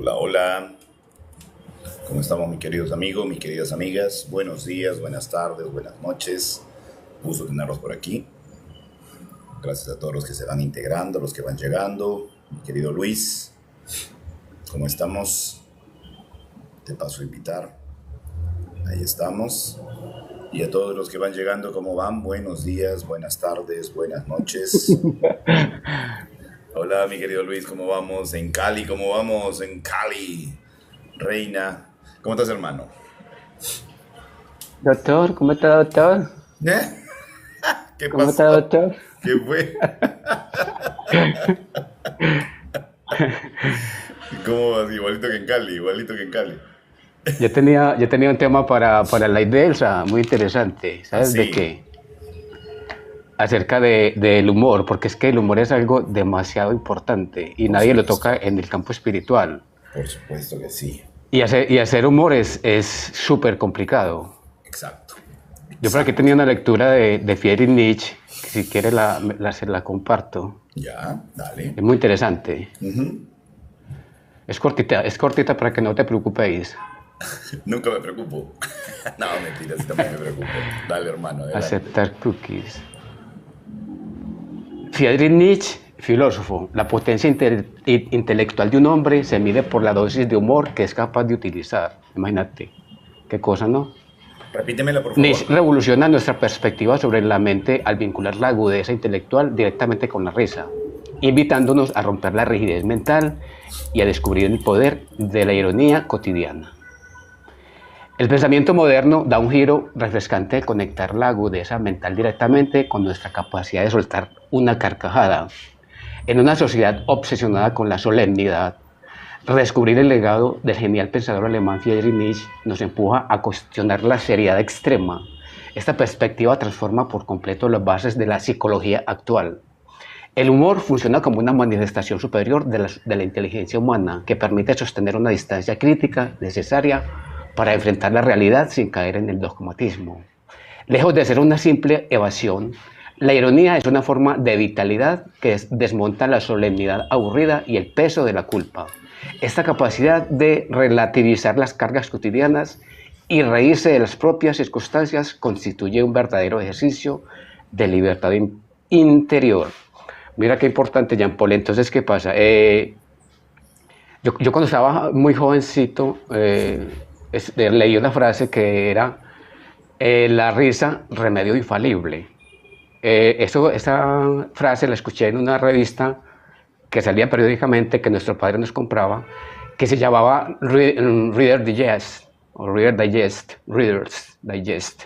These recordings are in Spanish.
Hola, hola. ¿Cómo estamos, mis queridos amigos, mis queridas amigas? Buenos días, buenas tardes, buenas noches. Gusto tenerlos por aquí. Gracias a todos los que se van integrando, los que van llegando. Mi querido Luis, ¿cómo estamos? Te paso a invitar. Ahí estamos. Y a todos los que van llegando, ¿cómo van? Buenos días, buenas tardes, buenas noches. Hola, mi querido Luis, ¿cómo vamos? En Cali, ¿cómo vamos? En Cali. Reina, ¿cómo estás, hermano? Doctor, ¿cómo está, doctor? ¿Eh? ¿Qué ¿Cómo está, pasó? doctor? ¿Qué fue? ¿Cómo vas? Igualito que en Cali, igualito que en Cali. Yo tenía un tema para la Elsa, muy interesante. ¿Sabes de Así, qué? Acerca del humor, porque es que el humor es algo demasiado importante y por nadie lo supuesto, toca en el campo espiritual. por supuesto que sí. Y hacer humor es súper complicado. Exacto, Yo por aquí exacto. tenía una lectura de Friedrich Nietzsche, que si quieres se la comparto. Ya, dale. Es muy interesante. Ujú. Es cortita para que no te preocupéis. Nunca me preocupo. No, mentira, sí también me preocupo. Dale, hermano, adelante. Aceptar cookies. Friedrich Nietzsche, filósofo, la potencia intelectual de un hombre se mide por la dosis de humor que es capaz de utilizar. Imagínate, qué cosa, ¿no? Repítemela, por favor. Nietzsche revoluciona nuestra perspectiva sobre la mente al vincular la agudeza intelectual directamente con la risa, invitándonos a romper la rigidez mental y a descubrir el poder de la ironía cotidiana. El pensamiento moderno da un giro refrescante al conectar la agudeza mental directamente con nuestra capacidad de soltar una carcajada. En una sociedad obsesionada con la solemnidad, redescubrir el legado del genial pensador alemán Friedrich Nietzsche nos empuja a cuestionar la seriedad extrema. Esta perspectiva transforma por completo las bases de la psicología actual. El humor funciona como una manifestación superior de la inteligencia humana que permite sostener una distancia crítica necesaria para enfrentar la realidad sin caer en el dogmatismo. Lejos de ser una simple evasión, la ironía es una forma de vitalidad que desmonta la solemnidad aburrida y el peso de la culpa. Esta capacidad de relativizar las cargas cotidianas y reírse de las propias circunstancias constituye un verdadero ejercicio de libertad interior. Mira qué importante, Jean Paul. Entonces, ¿qué pasa? Yo cuando estaba muy jovencito, leí una frase que era la risa, remedio infalible. Esa frase la escuché en una revista que salía periódicamente, que nuestro padre nos compraba, que se llamaba Reader Digest, o Reader's Digest.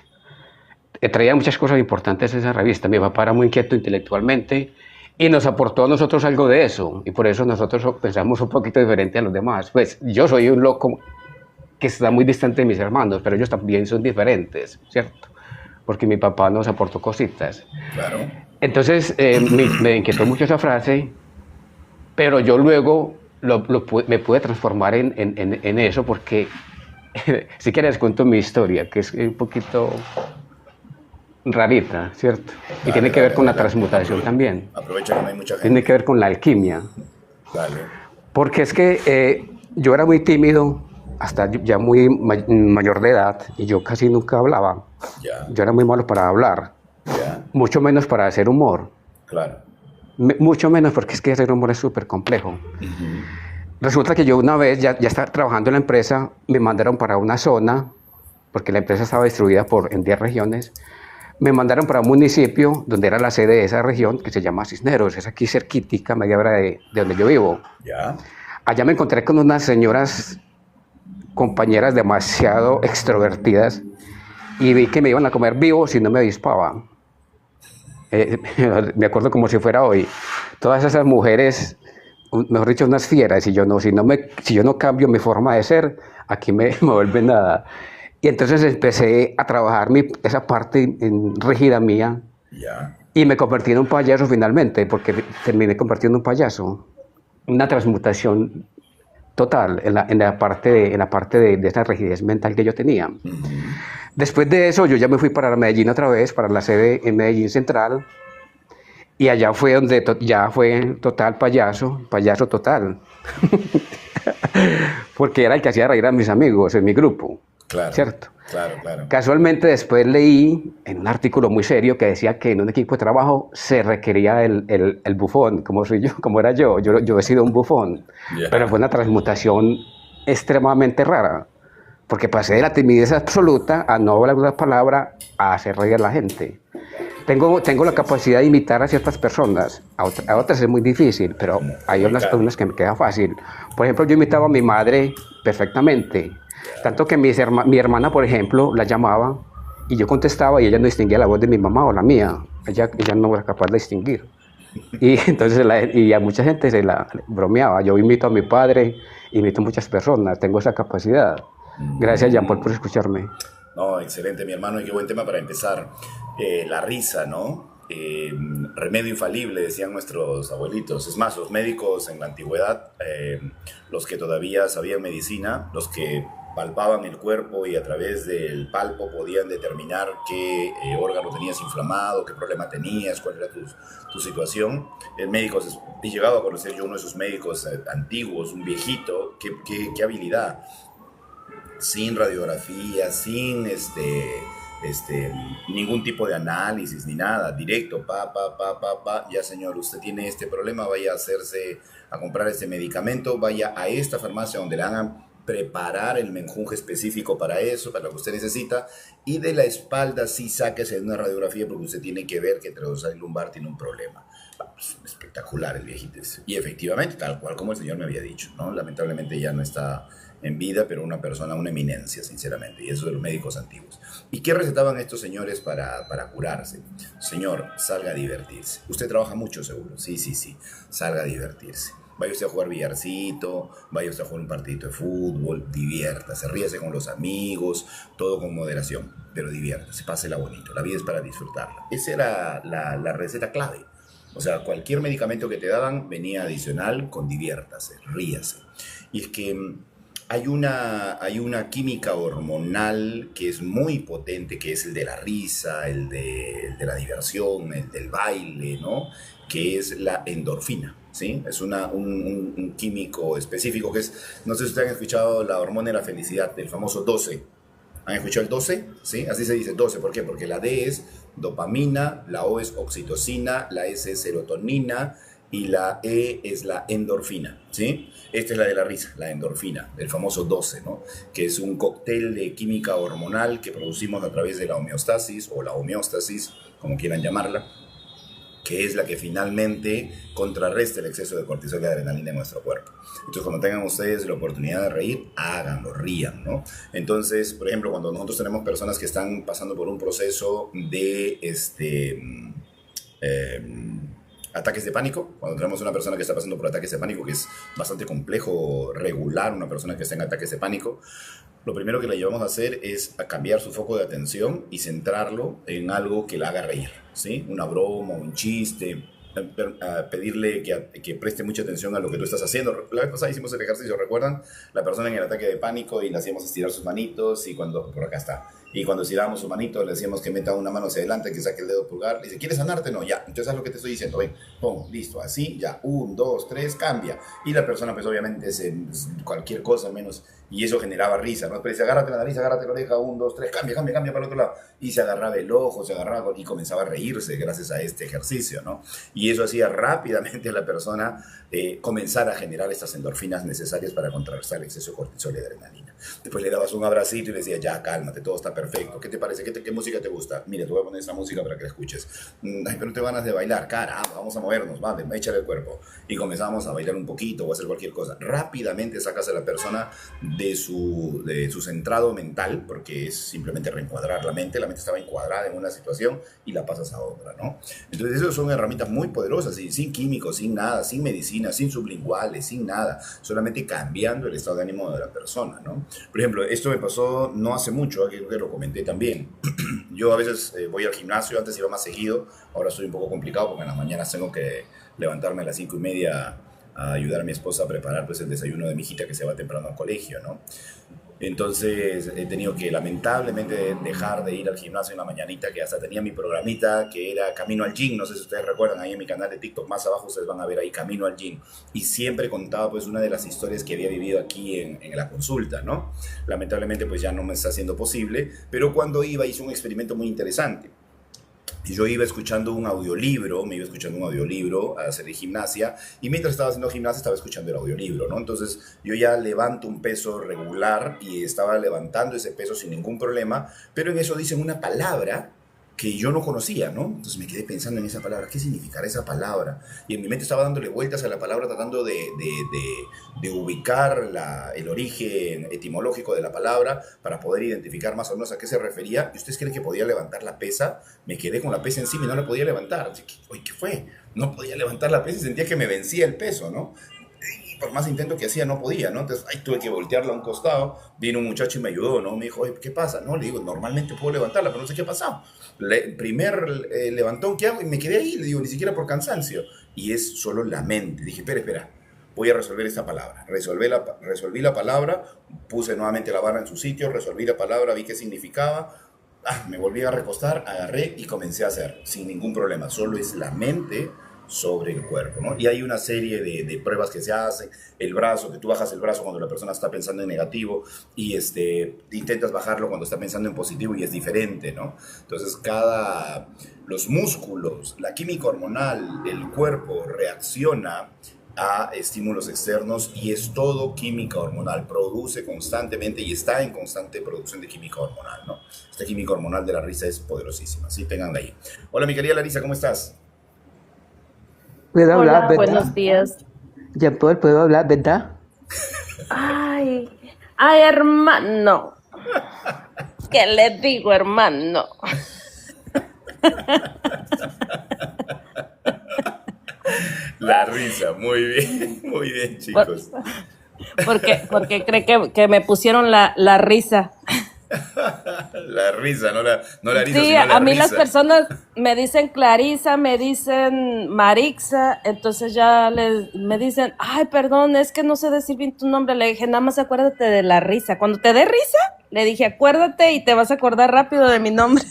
Traía muchas cosas importantes esa revista. Mi papá era muy inquieto intelectualmente y nos aportó a nosotros algo de eso. Y por eso nosotros pensamos un poquito diferente a los demás. Pues yo soy un loco que está muy distante de mis hermanos, pero ellos también son diferentes, ¿cierto? Porque mi papá nos aportó cositas. Claro. Entonces me inquietó mucho esa frase, pero yo luego me pude transformar en eso porque si quieres cuento mi historia, que es un poquito rarita, ¿cierto? Y Dale, tiene que ver dale, con la adelante. transmutación también, Aprovecha que no hay mucha tiene gente. que ver con la alquimia, Dale. porque es que yo era muy tímido hasta ya muy mayor de edad y yo casi nunca hablaba. Ya, Yo era muy malo para hablar, ya, mucho menos para hacer humor, claro. mucho menos porque es que hacer humor es súper complejo. Ujú. Resulta que yo una vez, ya estaba trabajando en la empresa, me mandaron para una zona, porque la empresa estaba distribuida en 10 regiones, me mandaron para un municipio donde era la sede de esa región, que se llama Cisneros, es aquí cerquítica, media hora de donde yo vivo. Ya, Allá me encontré con unas señoras compañeras demasiado extrovertidas y vi que me iban a comer vivo si no me avispaban. Eh, Me acuerdo como si fuera hoy. Todas esas mujeres, mejor dicho, unas fieras, y yo no, si yo no cambio mi forma de ser, aquí me vuelve nada. Y entonces empecé a trabajar esa parte rígida mía ya. y me convertí en un payaso finalmente, porque terminé convirtiendo en un payaso. Una transmutación total en la parte de esa rigidez mental que yo tenía. Ujú. Después de eso, yo ya me fui para Medellín otra vez, para la sede en Medellín Central, y allá fue donde ya fue total payaso, payaso total. porque era el que hacía reír a mis amigos en mi grupo, Claro, ¿cierto? claro, claro. Casualmente después leí en un artículo muy serio que decía que en un equipo de trabajo se requería el bufón, como soy yo, como era yo he sido un bufón, pero fue Ya. una transmutación extremadamente rara, porque pasé de la timidez absoluta a no hablar una palabra a hacer reír a la gente. Tengo la capacidad de imitar a ciertas personas, a otras es muy difícil, pero hay Como el Cali. unas que me queda fácil. Por ejemplo, yo imitaba a mi madre perfectamente, Ya. tanto que mi hermana, por ejemplo, la llamaba y yo contestaba y ella no distinguía la voz de mi mamá o la mía, ella no era capaz de distinguir. Y entonces y a mucha gente se la bromeaba, yo imito a mi padre, imito a muchas personas, tengo esa capacidad. Gracias, Jean Paul, por Mm. escucharme. No, excelente, mi hermano, y qué buen tema para empezar. La risa, ¿no? Remedio infalible, decían nuestros abuelitos. Es más, los médicos en la antigüedad, los que todavía sabían medicina, los que palpaban el cuerpo y a través del palpo podían determinar qué órgano tenías inflamado, qué problema tenías, cuál era tu situación. El médico, he llegado a conocer yo uno de esos médicos antiguos, un viejito, qué habilidad, sin radiografía, sin ningún tipo de análisis ni nada, directo, ya señor, usted tiene este problema, vaya a hacerse, a comprar este medicamento, vaya a esta farmacia donde le hagan preparar el menjunje específico para eso, para lo que usted necesita, y de la espalda sí sáquese una radiografía porque usted tiene que ver que entre dorsal y lumbar tiene un problema. Pues, espectacular el viejito ese. Y efectivamente, tal cual como el señor me había dicho, ¿no? Lamentablemente ya no está en vida, pero una persona, una eminencia, sinceramente, y eso de los médicos antiguos. ¿Y qué recetaban estos señores para curarse? Señor, salga a divertirse. Usted trabaja mucho, seguro. Sí, sí, sí. Salga a divertirse. Vaya usted a jugar billarcito, vaya usted a jugar un partidito de fútbol, diviértase, ríase con los amigos, todo con moderación, pero diviértase, pásela bonito. La vida es para disfrutarla. Esa era la receta clave. O sea, cualquier medicamento que te daban venía adicional con diviértase, ríase. Y es que hay una química hormonal que es muy potente, que es el de la risa, el de la diversión, el del baile, ¿no? Que es la endorfina, ¿sí? Es un químico específico que es, no sé si ustedes han escuchado la hormona de la felicidad, el famoso 12. ¿Han escuchado el 12? ¿Sí? Así se dice 12. ¿Por qué? Porque la D es dopamina, la O es oxitocina, la S es serotonina y la E es la endorfina, ¿sí? Esta es la de la risa, la endorfina, el famoso 12, ¿no? Que es un cóctel de química hormonal que producimos a través de la homeostasis o la homeostasis, como quieran llamarla, que es la que finalmente contrarresta el exceso de cortisol y de adrenalina en nuestro cuerpo. Entonces, cuando tengan ustedes la oportunidad de reír, háganlo, rían, ¿no? Entonces, por ejemplo, cuando nosotros tenemos personas que están pasando por un proceso de eh, ataques de pánico, cuando tenemos una persona que está pasando por ataques de pánico, que es bastante complejo regular una persona que está en ataques de pánico, lo primero que le llevamos a hacer es a cambiar su foco de atención y centrarlo en algo que le haga reír, ¿sí? Una broma, un chiste, a pedirle que preste mucha atención a lo que tú estás haciendo. La vez pasada hicimos el ejercicio, ¿recuerdan? La persona en el ataque de pánico y le hacíamos estirar sus manitos y cuando, por acá está, y cuando estirábamos su manito le decíamos que meta una mano hacia adelante, que saque el dedo pulgar, le dice, ¿quieres sanarte? No, ya, entonces haz lo que te estoy diciendo, ven, pum, listo, así, ya, 1, 2, 3, cambia. Y la persona pues obviamente cualquier cosa menos, y eso generaba risa, ¿no? Pero dice, agárrate la nariz, agárrate la oreja, 1, 2, 3, cambia para el otro lado. Y se agarraba el ojo, se agarraba y comenzaba a reírse gracias a este ejercicio, ¿no? Y eso hacía rápidamente a la persona comenzar a generar estas endorfinas necesarias para contrarrestar el exceso de cortisol y adrenalina. Después le dabas un abracito y le decías, ya, cálmate, todo está perfecto. ¿Qué te parece? ¿Qué música te gusta? Mire, te voy a poner esta música para que la escuches. Ay, pero no te ganas de bailar. Caramba, vamos a movernos, vale, échale el cuerpo. Y comenzamos a bailar un poquito o a hacer cualquier cosa. Rápidamente sacas a la persona de su centrado mental, porque es simplemente reencuadrar la mente estaba encuadrada en una situación y la pasas a otra, ¿no? Entonces, esas son herramientas muy poderosas, y sin químicos, sin nada, sin medicina, sin sublinguales, sin nada, solamente cambiando el estado de ánimo de la persona, ¿no? Por ejemplo, esto me pasó no hace mucho, creo que lo comenté también. Yo a veces voy al gimnasio, antes iba más seguido, ahora estoy un poco complicado porque en las mañanas tengo que levantarme a las 5:30 a ayudar a mi esposa a preparar pues el desayuno de mi hijita que se va temprano al colegio, ¿no? Entonces he tenido que lamentablemente dejar de ir al gimnasio en la mañanita, que hasta tenía mi programita que era Camino al Gym. No sé si ustedes recuerdan, ahí en mi canal de TikTok, más abajo ustedes van a ver ahí Camino al Gym. Y siempre contaba pues una de las historias que había vivido aquí en la consulta, ¿no? Lamentablemente pues ya no me está haciendo posible, pero cuando iba hice un experimento muy interesante. Y yo iba escuchando un audiolibro, me iba escuchando un audiolibro a hacer gimnasia, y mientras estaba haciendo gimnasia estaba escuchando el audiolibro, ¿no? Entonces yo ya levanto un peso regular y estaba levantando ese peso sin ningún problema, pero en eso dicen una palabra que yo no conocía, ¿no? Entonces me quedé pensando en esa palabra, ¿qué significará esa palabra? Y en mi mente estaba dándole vueltas a la palabra, tratando de ubicar el origen etimológico de la palabra para poder identificar más o menos a qué se refería. ¿Y ustedes creen que podía levantar la pesa? Me quedé con la pesa encima y no la podía levantar. Así que, oye, ¿qué fue? No podía levantar la pesa y sentía que me vencía el peso, ¿no? Y por más intento que hacía no podía, ¿no? Entonces ahí tuve que voltearla a un costado, vino un muchacho y me ayudó, ¿no? Me dijo, oye, ¿qué pasa? No, le digo, normalmente puedo levantarla, pero no sé qué ha pasado. Primer levantón que hago y me quedé ahí, le digo, ni siquiera por cansancio. Y es solo la mente. Dije, espera, voy a resolver esta palabra. Resolví la palabra, puse nuevamente la barra en su sitio, resolví la palabra, vi qué significaba. Me volví a recostar, agarré y comencé a hacer, sin ningún problema. Solo es la mente sobre el cuerpo, ¿no? Y hay una serie de pruebas que se hacen, el brazo, que tú bajas el brazo cuando la persona está pensando en negativo y intentas bajarlo cuando está pensando en positivo y es diferente, ¿no? Entonces los músculos, la química hormonal, el cuerpo reacciona a estímulos externos y es todo química hormonal, produce constantemente y está en constante producción de química hormonal, ¿no? Esta química hormonal de la risa es poderosísima, ¿sí? Tenganla ahí. Hola, mi querida Larisa, ¿cómo estás? Puedo hablar, Hola, ¿verdad? buenos días. Jean-Paul, puedo hablar, ¿verdad? Ay, ay, hermano. ¿Qué le digo, hermano? La risa, muy bien, Por- chicos. porque cree que me pusieron la risa. La risa, no la risa, Sí, sino la a mí las risa. personas me dicen Clarisa, me dicen Marixa, entonces ya me dicen, ay, perdón, es que no sé decir bien tu nombre. Le dije, nada más acuérdate de la risa. Cuando te dé risa, le dije, acuérdate y te vas a acordar rápido de mi nombre.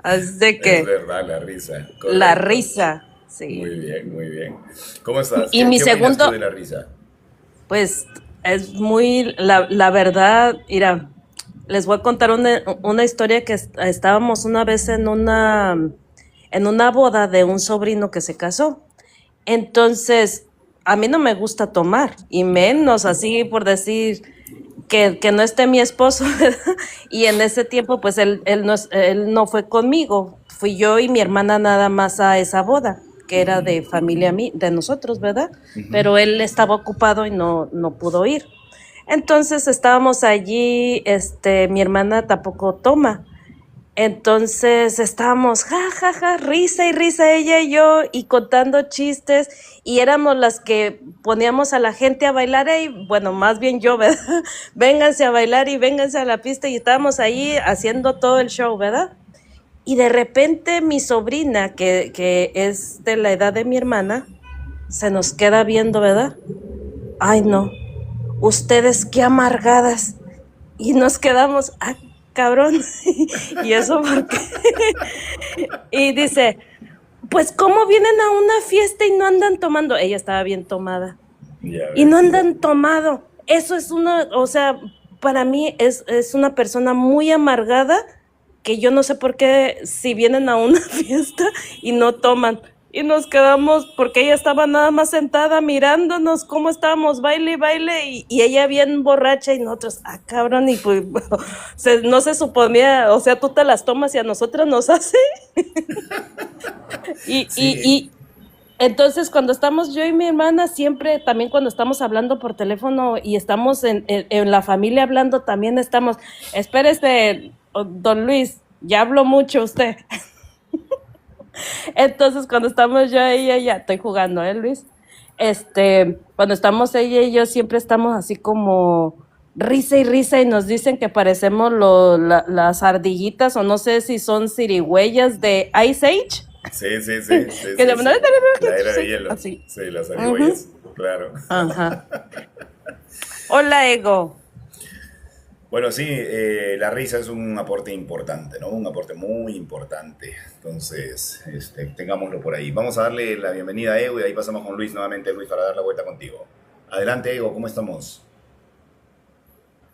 Así de Es que, verdad, la risa, la correcto. risa, sí. Muy bien, muy bien. ¿Cómo estás? Y ¿Qué, mi qué opinas tú segundo, de la risa? pues es muy, la verdad, mira, les voy a contar una historia que estábamos una vez en una boda de un sobrino que se casó. Entonces, a mí no me gusta tomar, y menos así por decir que no esté mi esposo, ¿verdad? Y en ese tiempo, pues él no fue conmigo, fui yo y mi hermana nada más a esa boda, que era de familia de nosotros, ¿verdad? Pero él estaba ocupado y no pudo ir. Entonces estábamos allí, mi hermana tampoco toma. Entonces estábamos, ja, ja, ja, risa y risa ella y yo, y contando chistes, y éramos las que poníamos a la gente a bailar, y bueno, más bien yo, ¿verdad? Vénganse a bailar y vénganse a la pista, y estábamos ahí haciendo todo el show, ¿verdad? Y de repente mi sobrina, que es de la edad de mi hermana, se nos queda viendo, ¿verdad? Ay, no, ustedes qué amargadas. Y nos quedamos, ah, cabrón. ¿Y eso por qué? Y dice, pues ¿cómo vienen a una fiesta y no andan tomando? Ella estaba bien tomada. Ya Y no ves. andan tomado. Eso es o sea, para mí es una persona muy amargada, que yo no sé por qué si vienen a una fiesta y no toman. Y nos quedamos, porque ella estaba nada más sentada mirándonos cómo estábamos, baile y baile, y ella bien borracha, y nosotros, ah, cabrón, y pues no se suponía, o sea, tú te las tomas y a nosotros nos hace. Y, y, Sí, y entonces cuando estamos yo y mi hermana, siempre también cuando estamos hablando por teléfono y estamos en la familia hablando, también estamos, espérese, don Luis, ya habló mucho usted. Entonces, cuando estamos yo y ella, ya estoy jugando, Luis? Cuando estamos ella y yo, siempre estamos así como risa y risa, y nos dicen que parecemos las ardillitas, o no sé si son cirigüeyas de Ice Age. sí, Que de sí. La era de hielo. así. Sí, las Ujú. zarigüeyas, claro. Ajá. Hola, Ego. Bueno, sí, la risa es un aporte importante, ¿no? Un aporte muy importante. Entonces, tengámoslo por ahí. Vamos a darle la bienvenida a Ego y ahí pasamos con Luis nuevamente, Luis, para dar la vuelta contigo. Adelante, Ego, ¿cómo estamos?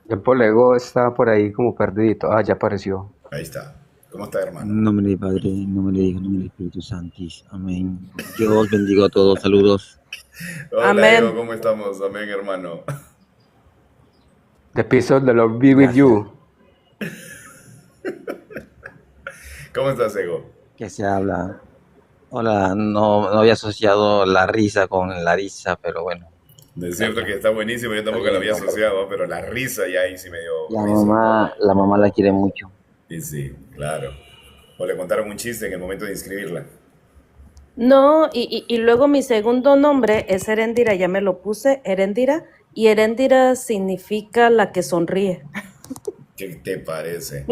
El polego está por ahí como perdidito. Ah, ya apareció. Ahí está. ¿Cómo está, hermano? En nombre del Padre, en nombre del Hijo, en nombre del Espíritu Santo. Amén. Dios os bendiga a todos. Saludos. Hola, Amén. Ego, ¿cómo estamos? Amén, hermano. The peace of the Lord be with you. ¿Cómo estás, Ego? ¿Qué se habla? Hola, no había asociado la risa con la risa, pero bueno. Es cierto que está buenísimo, yo tampoco lo había asociado, pero la risa ya ahí sí me dio La risa. mamá la quiere mucho. Y sí, claro. O le contaron un chiste en el momento de inscribirla. No, y luego mi segundo nombre es Herendira, ya me lo puse, Herendira, y Herendira significa la que sonríe. ¿Qué te parece?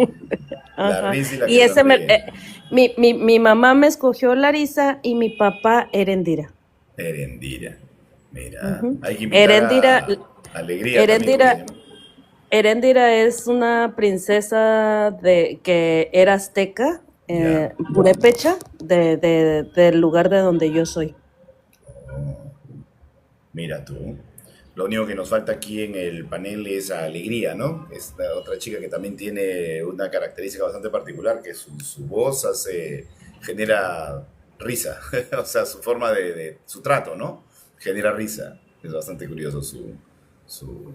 La Ajá. risa y la Y que ese sonríe. mi mamá me escogió Larisa y mi papá Herendira. Herendira. Mira, Ujú. hay que invitar Herendira, a Alegría también, ¿cómo se Herendira, llama? Herendira es una princesa que era azteca, Ya. purépecha, del lugar de donde yo soy. Mira tú. Lo único que nos falta aquí en el panel es a Alegría, ¿no? Es la otra chica que también tiene una característica bastante particular, que su voz genera risa. O sea, su forma su trato, ¿no? Genera risa. Es bastante curioso su, su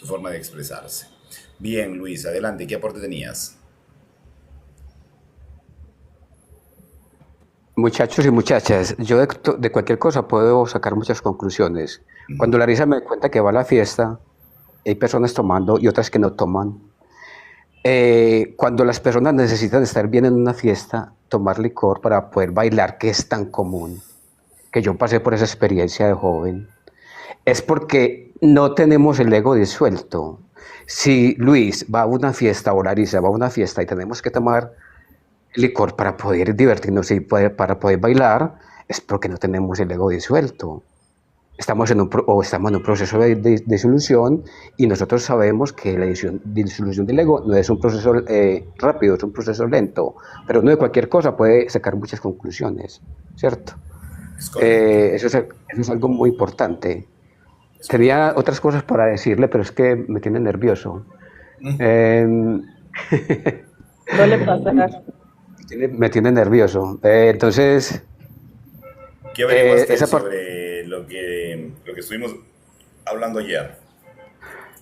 forma de expresarse. Bien, Luis, adelante. ¿Qué aporte tenías? Muchachos y muchachas, yo de cualquier cosa puedo sacar muchas conclusiones. Cuando Larisa me cuenta que va a la fiesta, hay personas tomando y otras que no toman. Cuando las personas necesitan estar bien en una fiesta, tomar licor para poder bailar, que es tan común, que yo pasé por esa experiencia de joven, es porque no tenemos el ego disuelto. Si Luis va a una fiesta o Larisa va a una fiesta y tenemos que tomar licor para poder divertirnos y para poder bailar, es porque no tenemos el ego disuelto. Estamos en un proceso de disolución y nosotros sabemos que la disolución del ego no es un proceso rápido, es un proceso lento, pero uno de cualquier cosa puede sacar muchas conclusiones, ¿cierto? Es correcto. Eso es algo muy importante. Tenía otras cosas para decirle, pero es que me tiene nervioso. Eh, No le pasará. me tiene nervioso. Entonces, ¿Qué averiguaste esa parte, sobre lo que estuvimos hablando ayer?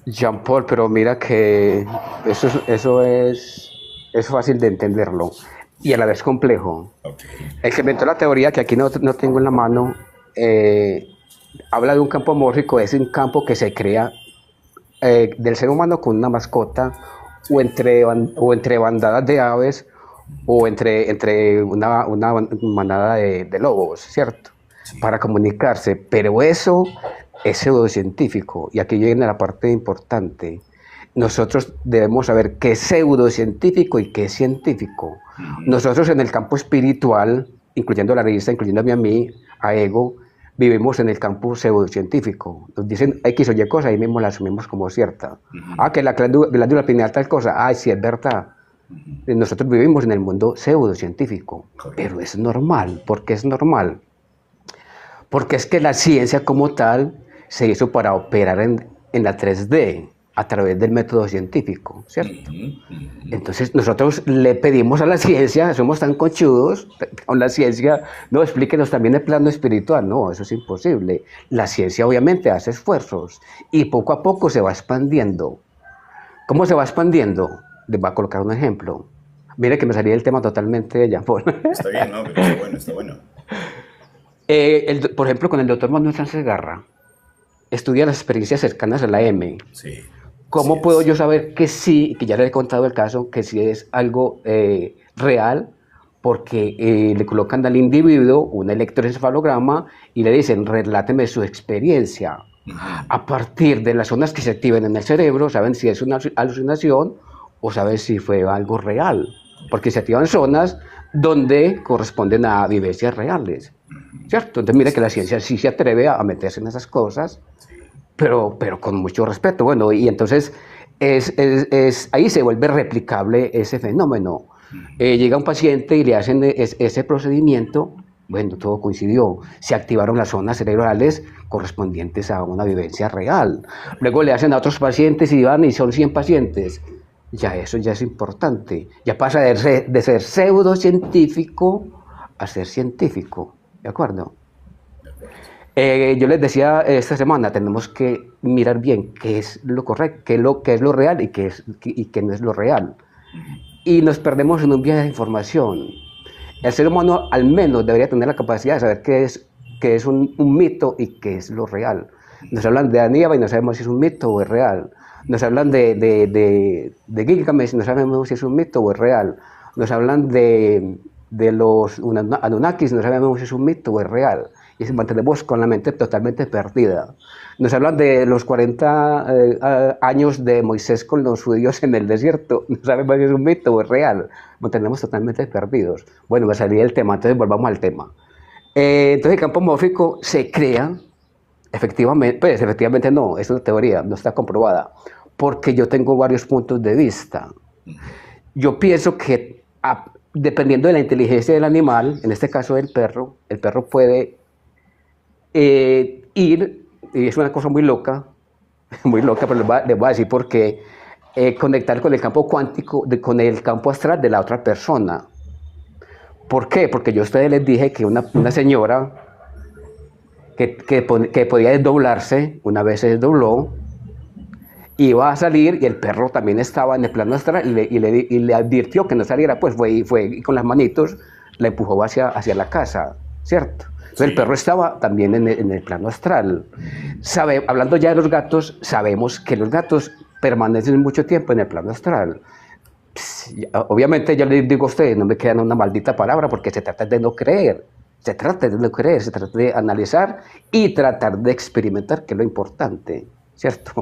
Jean Paul, pero mira que eso es fácil de entenderlo y a la vez complejo. Ok. El que inventó la teoría, que aquí no tengo en la mano, habla de un campo mórfico, es un campo que se crea del ser humano con una mascota o entre bandadas de aves o entre una manada de lobos, ¿cierto? Sí. Para comunicarse, pero eso es pseudocientífico y aquí viene la parte importante. Nosotros debemos saber qué es pseudocientífico y qué es científico. Nosotros en el campo espiritual, incluyendo a la revista, incluyéndome a mí, a Ego, vivimos en el campo pseudocientífico. Nos dicen X o Y cosa y mismo la asumimos como cierta. Que la glándula pineal tal cosa, sí, es verdad. Nosotros vivimos en el mundo pseudocientífico, pero es normal. ¿Por qué es normal? Porque es que la ciencia como tal se hizo para operar en la 3D a través del método científico, ¿cierto? Entonces nosotros le pedimos a la ciencia, somos tan conchudos con la ciencia, no, explíquenos también el plano espiritual. No, eso es imposible. La ciencia obviamente hace esfuerzos y poco a poco se va expandiendo. ¿Cómo se va expandiendo? Les voy a colocar un ejemplo. Mire que me salía el tema totalmente de Jean Paul. Está bien, ¿no? Pero está bueno, está bueno. Por ejemplo, con el doctor Manuel Sánchez Garra, estudia las experiencias cercanas a la M. Sí. ¿Cómo Así puedo es. yo saber que sí, que ya le he contado el caso, que sí es algo real? Porque le colocan al individuo un electroencefalograma y le dicen, reláteme su experiencia. A partir de las zonas que se activen en el cerebro, saben si es una alucinación o saben si fue algo real. Porque se activan zonas donde corresponden a vivencias reales, ¿cierto? Entonces mire que la ciencia sí se atreve a meterse en esas cosas, pero con mucho respeto. Bueno, y entonces ahí se vuelve replicable ese fenómeno. Llega un paciente y le hacen ese procedimiento, bueno, todo coincidió, se activaron las zonas cerebrales correspondientes a una vivencia real. Luego le hacen a otros pacientes y van y son 100 pacientes. Ya eso ya es importante, ya pasa de ser pseudocientífico a ser científico, ¿de acuerdo? Yo les decía esta semana, tenemos que mirar bien qué es lo correcto, qué es lo real y qué no es lo real. Y nos perdemos en un viaje de información. El ser humano al menos debería tener la capacidad de saber qué es un mito y qué es lo real. Nos hablan de Aníbal y no sabemos si es un mito o es real. Nos hablan de Gilgamesh y no sabemos si es un mito o es real. Nos hablan de los Anunnakis y no sabemos si es un mito o es real. Y mantenemos con la mente totalmente perdida. Nos hablan de los 40 años de Moisés con los judíos en el desierto. No sabemos si es un mito o es real. Mantenemos totalmente perdidos. Bueno, me salí del tema, entonces volvamos al tema. Entonces el campo mórfico se crea, efectivamente, pues efectivamente no, es una teoría, no está comprobada, porque yo tengo varios puntos de vista. Yo pienso que dependiendo de la inteligencia del animal, en este caso el perro puede ir, y es una cosa muy loca, pero les voy a decir por qué, conectar con el campo cuántico, con el campo astral de la otra persona. ¿Por qué? Porque yo a ustedes les dije que una señora que podía desdoblarse, una vez se desdobló, iba a salir y el perro también estaba en el plano astral y le advirtió que no saliera, pues fue y con las manitos la empujó hacia la casa, ¿cierto? Entonces el perro estaba también en el plano astral. Hablando ya de los gatos, sabemos que los gatos permanecen mucho tiempo en el plano astral. Obviamente yo les digo a ustedes, no me quedan una maldita palabra porque se trata de no creer. Se trata de no creer, se trata de analizar y tratar de experimentar, que es lo importante, ¿cierto?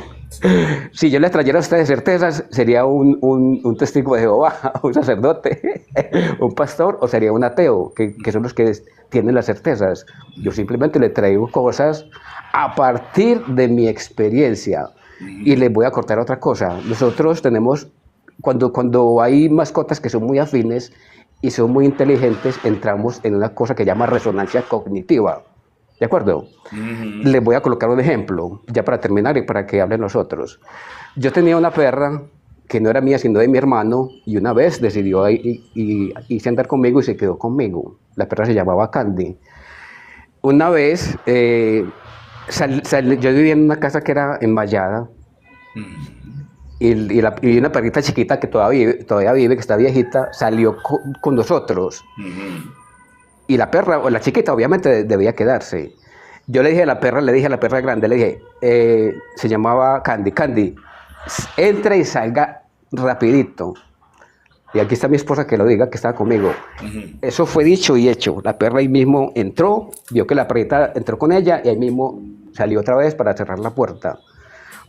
Si yo les trayera a ustedes certezas, sería un testigo de Jehová, un sacerdote, un pastor, o sería un ateo, que son los que tienen las certezas. Yo simplemente le traigo cosas a partir de mi experiencia. Y les voy a cortar otra cosa. Nosotros tenemos, cuando hay mascotas que son muy afines y son muy inteligentes, entramos en una cosa que llama resonancia cognitiva. ¿De acuerdo? Les voy a colocar un ejemplo, ya para terminar y para que hablen los otros. Yo tenía una perra que no era mía, sino de mi hermano, y una vez decidió irse a andar conmigo y se quedó conmigo. La perra se llamaba Candy. Una vez, yo vivía en una casa que era envallada, y una perrita chiquita que todavía vive, que está viejita, salió con nosotros. Y la perra, o la chiquita, obviamente debía quedarse. Yo le dije a la perra grande, le dije, se llamaba Candy, entre y salga rapidito. Y aquí está mi esposa que lo diga, que estaba conmigo. Eso fue dicho y hecho. La perra ahí mismo entró, vio que la perrita entró con ella y ahí mismo salió otra vez para cerrar la puerta.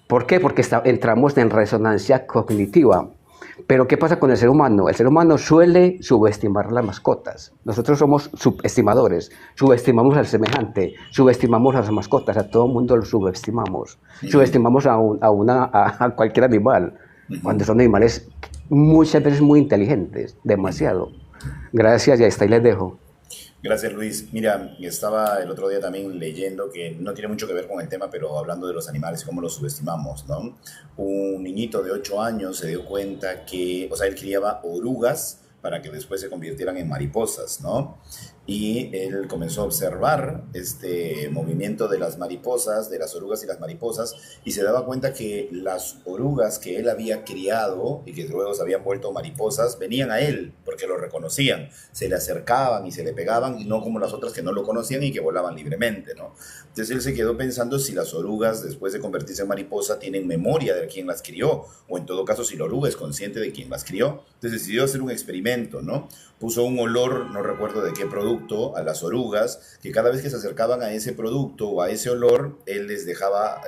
¿Por qué? Porque entramos en resonancia cognitiva. Pero ¿qué pasa con el ser humano? El ser humano suele subestimar las mascotas. Nosotros somos subestimadores. Subestimamos al semejante, subestimamos a las mascotas, a todo el mundo lo subestimamos. Subestimamos a cualquier animal, cuando son animales muchas veces muy inteligentes, demasiado. Gracias, y ahí está, y les dejo. Gracias, Luis. Mira, estaba el otro día también leyendo que no tiene mucho que ver con el tema, pero hablando de los animales y cómo los subestimamos, ¿no? Un niñito de 8 años se dio cuenta que, o sea, él criaba orugas para que después se convirtieran en mariposas, ¿no? Y él comenzó a observar este movimiento de las mariposas, de las orugas y las mariposas, y se daba cuenta que las orugas que él había criado y que luego se habían vuelto mariposas, venían a él porque lo reconocían, se le acercaban y se le pegaban, y no como las otras que no lo conocían y que volaban libremente, ¿no? Entonces él se quedó pensando si las orugas, después de convertirse en mariposa, tienen memoria de quién las crió, o en todo caso si la oruga es consciente de quién las crió. Entonces decidió hacer un experimento, ¿no? Puso un olor, no recuerdo de qué producto, a las orugas, que cada vez que se acercaban a ese producto o a ese olor, él les dejaba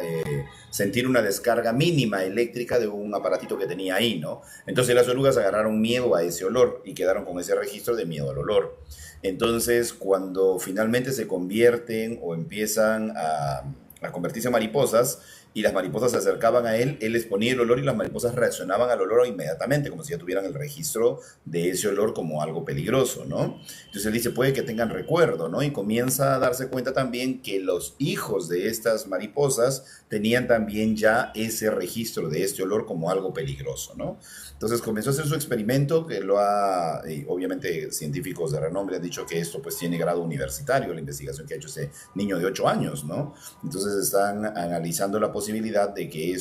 sentir una descarga mínima eléctrica de un aparatito que tenía ahí, ¿no? Entonces las orugas agarraron miedo a ese olor y quedaron con ese registro de miedo al olor. Entonces, cuando finalmente se convierten o empiezan a convertirse en mariposas, y las mariposas se acercaban a él, él les ponía el olor y las mariposas reaccionaban al olor inmediatamente, como si ya tuvieran el registro de ese olor como algo peligroso, ¿no? Entonces él dice, puede que tengan recuerdo, ¿no? Y comienza a darse cuenta también que los hijos de estas mariposas tenían también ya ese registro de este olor como algo peligroso, ¿no? Entonces comenzó a hacer su experimento, que y obviamente científicos de renombre han dicho que esto pues tiene grado universitario, la investigación que ha hecho ese niño de 8 años, ¿no? Entonces están analizando la posibilidad de que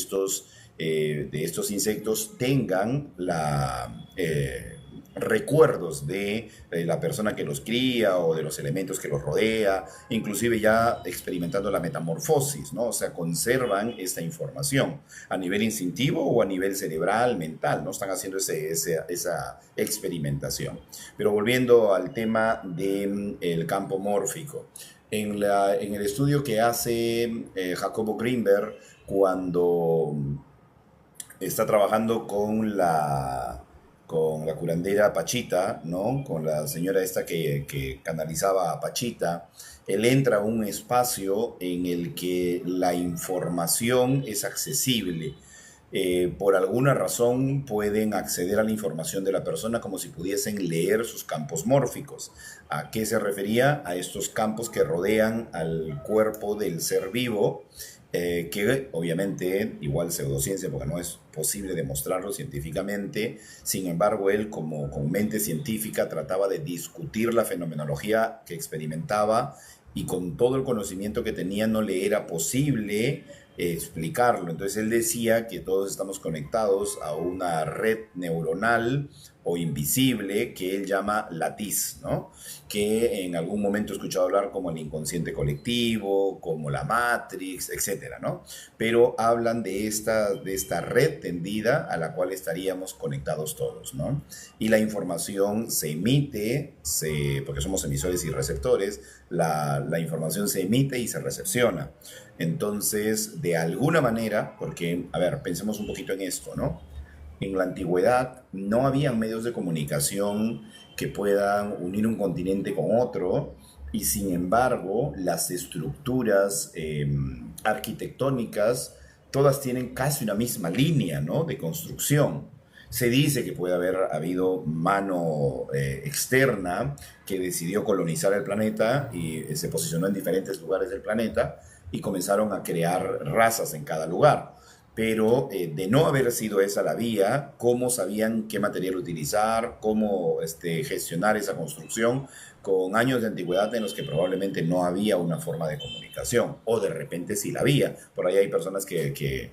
de estos insectos tengan recuerdos de la persona que los cría o de los elementos que los rodea, inclusive ya experimentando la metamorfosis, ¿no? O sea, conservan esta información a nivel instintivo o a nivel cerebral, mental, ¿no? Están haciendo esa experimentación. Pero volviendo al tema del campo mórfico, en el estudio que hace Jacobo Greenberg cuando está trabajando con la curandera Pachita, ¿no? Con la señora esta que canalizaba a Pachita, él entra a un espacio en el que la información es accesible. Por alguna razón pueden acceder a la información de la persona como si pudiesen leer sus campos mórficos. ¿A qué se refería? A estos campos que rodean al cuerpo del ser vivo, que obviamente igual pseudociencia porque no es posible demostrarlo científicamente. Sin embargo, él como con mente científica trataba de discutir la fenomenología que experimentaba y con todo el conocimiento que tenía no le era posible explicarlo. Entonces él decía que todos estamos conectados a una red neuronal o invisible que él llama latiz, ¿no? Que en algún momento he escuchado hablar como el inconsciente colectivo, como la Matrix, etcétera, ¿no? Pero hablan de esta red tendida a la cual estaríamos conectados todos, ¿no? Y la información se emite, porque somos emisores y receptores, la información se emite y se recepciona. Entonces, de alguna manera, porque, a ver, pensemos un poquito en esto, ¿no? En la antigüedad no había medios de comunicación que puedan unir un continente con otro y sin embargo las estructuras arquitectónicas todas tienen casi una misma línea, ¿no? De construcción. Se dice que puede haber habido mano externa que decidió colonizar el planeta y se posicionó en diferentes lugares del planeta y comenzaron a crear razas en cada lugar. Pero de no haber sido esa la vía, cómo sabían qué material utilizar, cómo gestionar esa construcción con años de antigüedad en los que probablemente no había una forma de comunicación, o de repente sí la había. Por ahí hay personas que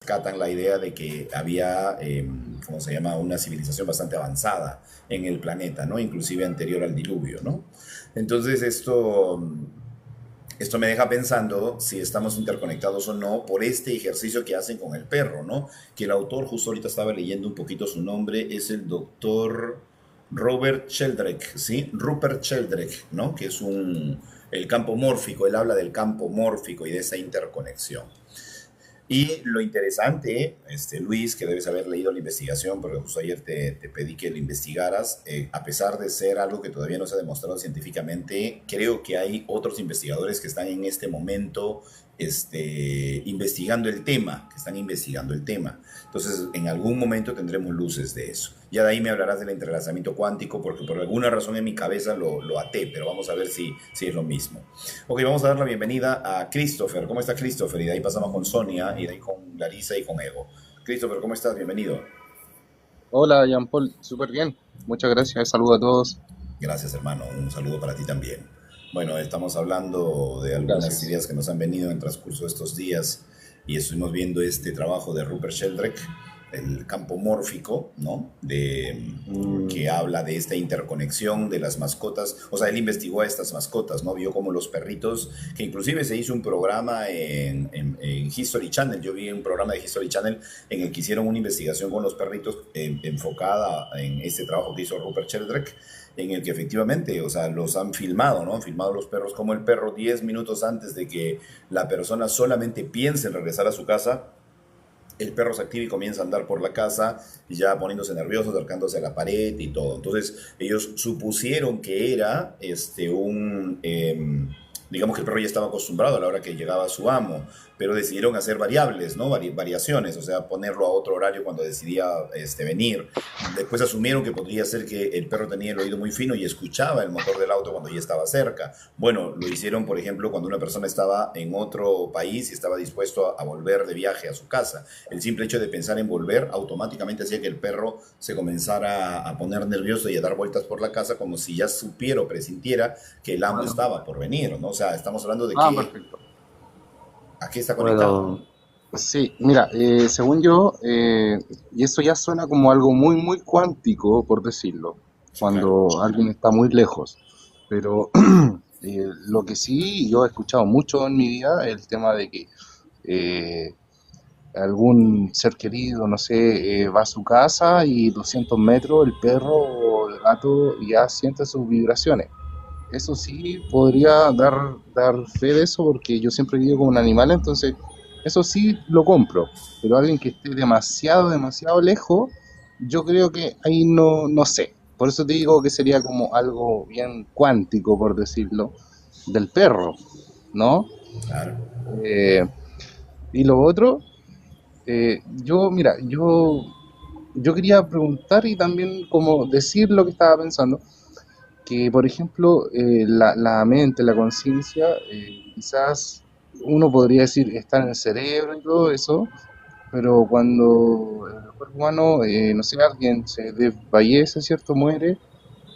rescatan la idea de que había, ¿cómo se llama?, una civilización bastante avanzada en el planeta, ¿no? Inclusive anterior al diluvio, ¿no? Entonces esto me deja pensando si estamos interconectados o no por este ejercicio que hacen con el perro, ¿no? Que el autor, justo ahorita estaba leyendo un poquito su nombre, es el doctor Robert Sheldrake, ¿sí? Rupert Sheldrake, ¿no? Que es el campo mórfico, él habla del campo mórfico y de esa interconexión. Y lo interesante, Luis, que debes haber leído la investigación, porque justo ayer te pedí que lo investigaras, a pesar de ser algo que todavía no se ha demostrado científicamente, creo que hay otros investigadores que están en este momento investigando el tema, Entonces, en algún momento tendremos luces de eso. Ya de ahí me hablarás del entrelazamiento cuántico, porque por alguna razón en mi cabeza lo até, pero vamos a ver si es lo mismo. Ok, vamos a dar la bienvenida a Christopher. ¿Cómo está Christopher? Y de ahí pasamos con Sonia, y de ahí con Larisa y con Ego. Christopher, ¿cómo estás? Bienvenido. Hola, Jean Paul, súper bien. Muchas gracias. Saludos a todos. Gracias, hermano. Un saludo para ti también. Bueno, estamos hablando de algunas Gracias. ideas que nos han venido en el transcurso de estos días y estuvimos viendo este trabajo de Rupert Sheldrake, el campo mórfico, ¿no? Que habla de esta interconexión de las mascotas. O sea, él investigó a estas mascotas, ¿no? Vio como los perritos, que inclusive se hizo un programa en History Channel. Yo vi un programa de History Channel en el que hicieron una investigación con los perritos enfocada en este trabajo que hizo Rupert Sheldrake, en el que efectivamente, o sea, los han filmado, ¿no? Han filmado los perros, como el perro 10 minutos antes de que la persona solamente piense en regresar a su casa, el perro se activa y comienza a andar por la casa, ya poniéndose nervioso, acercándose a la pared y todo. Entonces, ellos supusieron que era digamos que el perro ya estaba acostumbrado a la hora que llegaba su amo, pero decidieron hacer variables, ¿no? Variaciones, o sea, ponerlo a otro horario cuando decidía venir. Después asumieron que podría ser que el perro tenía el oído muy fino y escuchaba el motor del auto cuando ya estaba cerca. Bueno, lo hicieron, por ejemplo, cuando una persona estaba en otro país y estaba dispuesto a volver de viaje a su casa. El simple hecho de pensar en volver automáticamente hacía que el perro se comenzara a poner nervioso y a dar vueltas por la casa como si ya supiera o presintiera que el amo estaba por venir, ¿no? O sea, estamos hablando de que Perfecto. aquí está conectado, ¿no? Puedo, Sí, mira, según yo, y eso ya suena como algo muy, muy cuántico, por decirlo, Sí, claro. cuando alguien está muy lejos. Pero lo que sí yo he escuchado mucho en mi vida es el tema de que eh, algún ser querido, no sé, va a su casa y 200 metros el perro o el gato ya siente sus vibraciones. Eso sí podría dar fe de eso porque yo siempre he vivido con un animal, entonces eso sí lo compro. Pero alguien que esté demasiado, demasiado lejos, yo creo que ahí no sé. Por eso te digo que sería como algo bien cuántico, por decirlo, del perro, ¿no? Claro. Eh, y lo otro, mira, yo quería preguntar y también como decir lo que estaba pensando que, por ejemplo, la mente, la conciencia, quizás uno podría decir está en el cerebro y todo eso, pero cuando el cuerpo humano, no sé, alguien se desfallece, ¿cierto? Muere,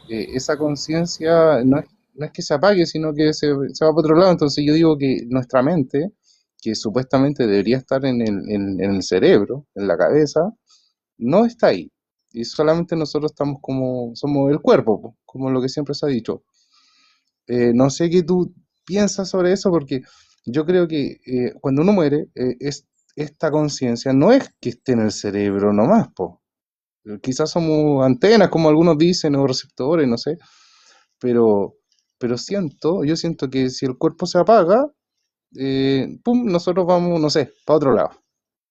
esa conciencia no es que se apague, sino que se va para otro lado. Entonces yo digo que nuestra mente, que supuestamente debería estar en el cerebro, en la cabeza, no está ahí. Y solamente nosotros estamos como, somos el cuerpo, po, como lo que siempre se ha dicho. No sé qué tú piensas sobre eso, porque yo creo que cuando uno muere, esta conciencia no es que esté en el cerebro nomás, po. Quizás somos antenas, como algunos dicen, o receptores, no sé, pero, pero yo siento que si el cuerpo se apaga, pum, nosotros vamos, no sé, para otro lado.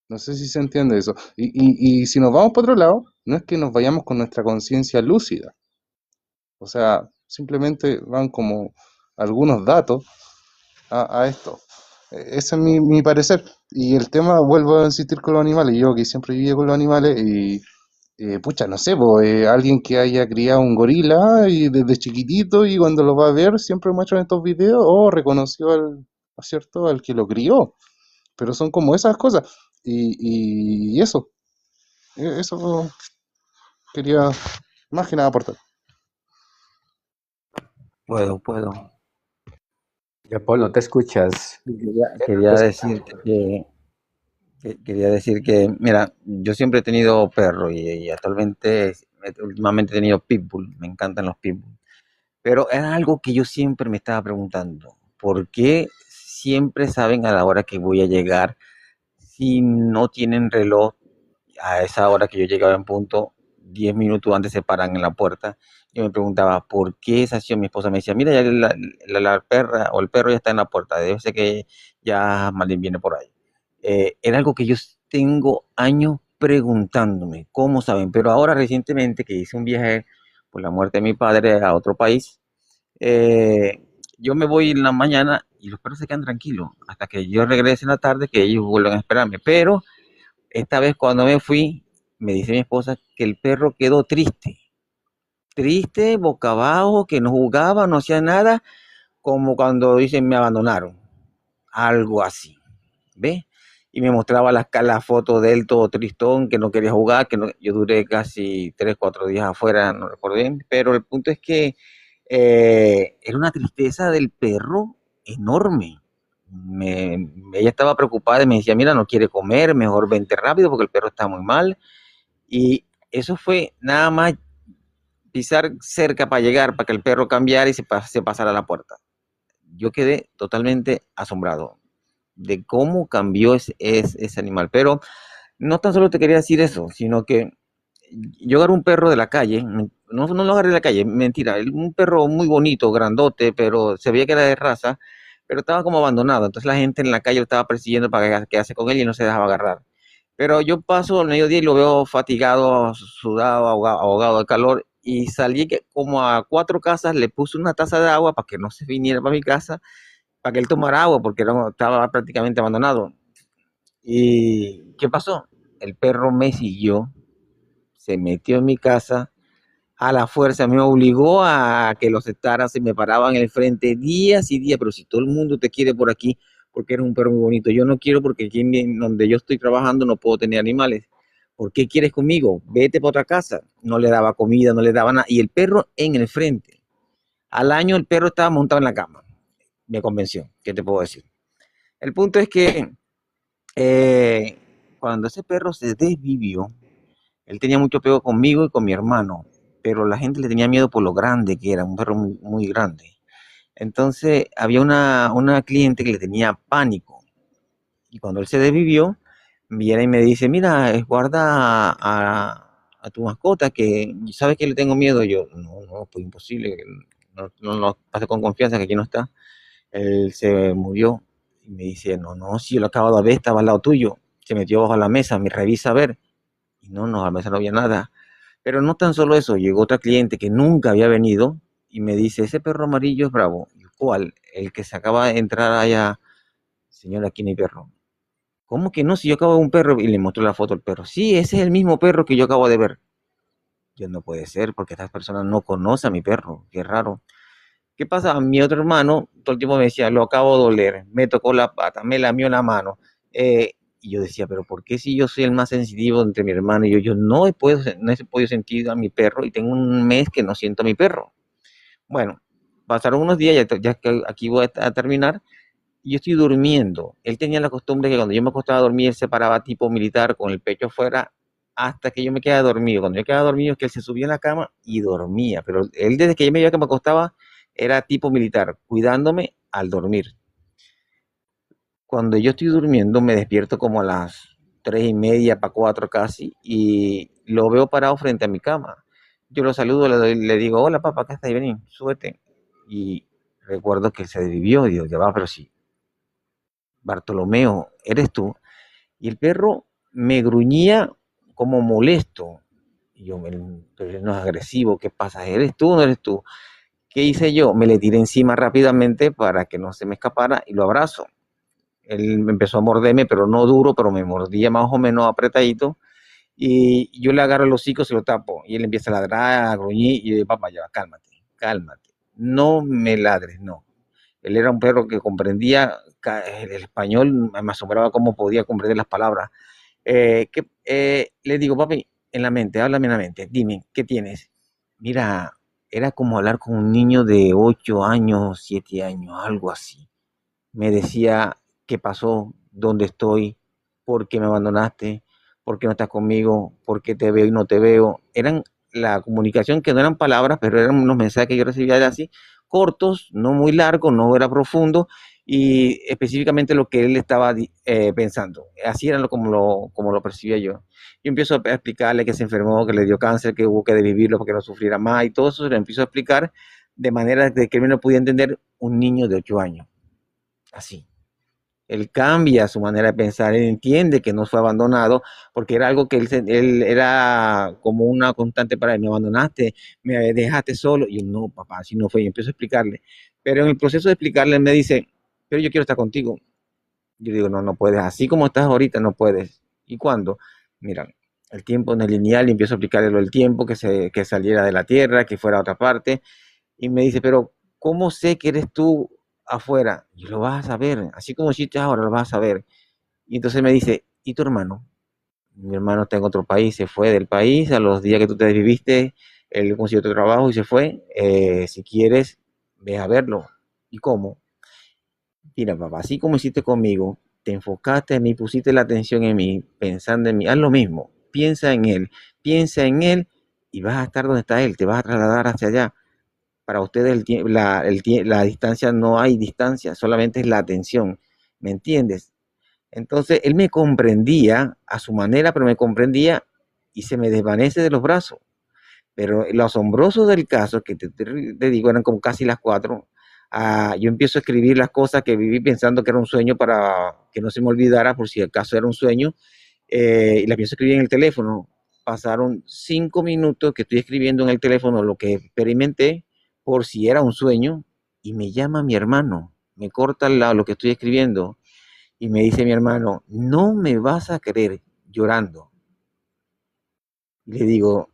No sé si se entiende eso. Y si nos vamos para otro lado, no es que nos vayamos con nuestra conciencia lúcida. O sea, simplemente van como algunos datos a esto. Ese es mi parecer. Y el tema, vuelvo a insistir con los animales. Yo que siempre viví con los animales y, pucha, no sé, pues, alguien que haya criado un gorila y desde chiquitito y cuando lo va a ver, siempre muestran estos videos, oh, reconoció ¿cierto? Al que lo crió. Pero son como esas cosas. Y eso. Eso quería más que nada aportar. puedo. Ya, Paul, no te escuchas. Quería decirte quería decir que, mira, yo siempre he tenido perro y actualmente, últimamente he tenido pitbull, me encantan los pitbull. Pero era algo que yo siempre me estaba preguntando, ¿por qué siempre saben a la hora que voy a llegar si no tienen reloj a esa hora que yo llegaba en punto, 10 minutos antes se paran en la puerta? Yo me preguntaba, ¿por qué esa acción? Mi esposa me decía, mira, ya la perra o el perro ya está en la puerta, debe ser que ya Malin viene por ahí. Era algo que yo tengo años preguntándome, ¿cómo saben? Pero ahora recientemente que hice un viaje por la muerte de mi padre a otro país, eh, yo me voy en la mañana y los perros se quedan tranquilos hasta que yo regrese en la tarde, que ellos vuelvan a esperarme. Pero esta vez cuando me fui, me dice mi esposa que el perro quedó triste, triste, boca abajo, que no jugaba, no hacía nada, como cuando dicen me abandonaron, algo así, ¿ves? Y me mostraba las fotos de él todo tristón, que no quería jugar, que no, yo duré casi 3, 4 días afuera, no recuerdo bien, pero el punto es que era una tristeza del perro enorme. Ella estaba preocupada y me decía, mira, no quiere comer, mejor vente rápido porque el perro está muy mal. Y eso fue nada más pisar cerca para llegar, para que el perro cambiara y se pasara a la puerta. Yo quedé totalmente asombrado de cómo cambió ese animal. Pero no tan solo te quería decir eso, sino que yo agarré un perro de la calle, no lo agarré de la calle, mentira, un perro muy bonito, grandote, pero se veía que era de raza, pero estaba como abandonado. Entonces la gente en la calle lo estaba persiguiendo para quedarse con él y no se dejaba agarrar. Pero yo paso al mediodía y lo veo fatigado, sudado, ahogado de calor, y salí como a 4 casas, le puse una taza de agua para que no se viniera para mi casa para que él tomara agua, porque estaba prácticamente abandonado. ¿Y qué pasó? El perro me siguió, se metió en mi casa, a la fuerza me obligó a que lo aceptara, se me paraba en el frente días y días, pero si todo el mundo te quiere por aquí, porque eres un perro muy bonito, yo no quiero porque aquí donde yo estoy trabajando no puedo tener animales. ¿Por qué quieres conmigo? Vete para otra casa. No le daba comida, no le daba nada. Y el perro en el frente. Al año el perro estaba montado en la cama. Me convenció. ¿Qué te puedo decir? El punto es que eh, cuando ese perro se desvivió, él tenía mucho apego conmigo y con mi hermano, pero la gente le tenía miedo por lo grande que era, un perro muy, muy grande. Entonces había una cliente que le tenía pánico y cuando él se desvivió, viene y me dice, mira, guarda a tu mascota que sabes que le tengo miedo. Yo, no, no, pues imposible, no pase con confianza que aquí no está. Él se murió y me dice, no, no, si yo lo acabo de ver, estaba al lado tuyo. Se metió bajo la mesa, me revisa a ver. Y no, no, a la mesa no había nada. Pero no tan solo eso, llegó otra cliente que nunca había venido y me dice, ese perro amarillo es bravo. ¿Cuál? El que se acaba de entrar allá. Señora, aquí no hay perro. ¿Cómo que no? Si yo acabo de ver un perro y le mostró la foto al perro. Sí, ese es el mismo perro que yo acabo de ver. Yo no puede ser porque estas personas no conocen a mi perro. Qué raro. ¿Qué pasa? A mi otro hermano todo el tiempo me decía, lo acabo de doler, me tocó la pata, me lamió la mano. Y yo decía, pero ¿por qué si yo soy el más sensitivo entre mi hermano y yo no he podido sentir a mi perro y tengo un mes que no siento a mi perro? Bueno, pasaron unos días, ya que aquí voy a terminar, y yo estoy durmiendo. Él tenía la costumbre que cuando yo me acostaba a dormir, él se paraba tipo militar con el pecho afuera hasta que yo me quedaba dormido. Cuando yo quedaba dormido es que él se subía en la cama y dormía, pero él desde que yo me veía que me acostaba era tipo militar, cuidándome al dormir. Cuando yo estoy durmiendo me despierto como a las 3:30 para 4 casi y lo veo parado frente a mi cama. Yo lo saludo, le digo, hola papá, acá está, vení, súbete. Y recuerdo que se desvivió y digo, ya va, pero sí, Bartolomeo, eres tú. Y el perro me gruñía como molesto. Y yo, pero no es agresivo, ¿qué pasa? ¿Eres tú o no eres tú? ¿Qué hice yo? Me le tiré encima rápidamente para que no se me escapara y lo abrazo. Él empezó a morderme, pero no duro, pero me mordía más o menos apretadito. Y yo le agarro el hocico, se lo tapo. Y él empieza a ladrar, a gruñir. Y yo digo, papá, ya, cálmate, cálmate. No me ladres, no. Él era un perro que comprendía el español, me asombraba cómo podía comprender las palabras. Le digo, papi, en la mente, háblame en la mente, dime, ¿qué tienes? Mira, era como hablar con un niño de 8 años, 7 años, algo así. Me decía, ¿qué pasó? ¿Dónde estoy? ¿Por qué me abandonaste? ¿Por qué no estás conmigo? ¿Por qué te veo y no te veo? Eran la comunicación que no eran palabras, pero eran unos mensajes que yo recibía de así, cortos, no muy largos, no era profundo, y específicamente lo que él estaba pensando. Así era como lo percibía yo. Yo empiezo a explicarle que se enfermó, que le dio cáncer, que hubo que vivirlo porque no sufriera más, y todo eso se lo empiezo a explicar de manera de que él no podía entender un niño de 8 años. Así. Él cambia su manera de pensar, él entiende que no fue abandonado, porque era algo que él era como una constante para él, me abandonaste, me dejaste solo, y yo, no, papá, así no fue, y empiezo a explicarle, pero en el proceso de explicarle, él me dice, pero yo quiero estar contigo. Yo digo, no, no puedes, así como estás ahorita, no puedes. ¿Y cuándo? Mira, el tiempo no es lineal, y empiezo a explicarle lo del tiempo, que saliera de la tierra, que fuera a otra parte, y me dice, pero ¿cómo sé que eres tú afuera? Y lo vas a saber, así como hiciste ahora, lo vas a saber. Y entonces me dice, ¿y tu hermano? Mi hermano está en otro país, se fue del país, a los días que tú te desviviste, él consiguió otro trabajo y se fue. Si quieres, ve a verlo. ¿Y cómo? Mira, papá, así como hiciste conmigo, te enfocaste en mí, pusiste la atención en mí, pensando en mí, haz lo mismo, piensa en él y vas a estar donde está él, te vas a trasladar hacia allá. Para ustedes la distancia no hay distancia, solamente es la atención, ¿me entiendes? Entonces él me comprendía a su manera, pero me comprendía y se me desvanece de los brazos. Pero lo asombroso del caso, que te digo, eran como casi las 4, yo empiezo a escribir las cosas que viví pensando que era un sueño para que no se me olvidara por si acaso era un sueño, y las empiezo a escribir en el teléfono. Pasaron 5 minutos que estoy escribiendo en el teléfono lo que experimenté por si era un sueño y me llama mi hermano. me corta lo que estoy escribiendo y me dice mi hermano, no me vas a creer, llorando. Y le digo,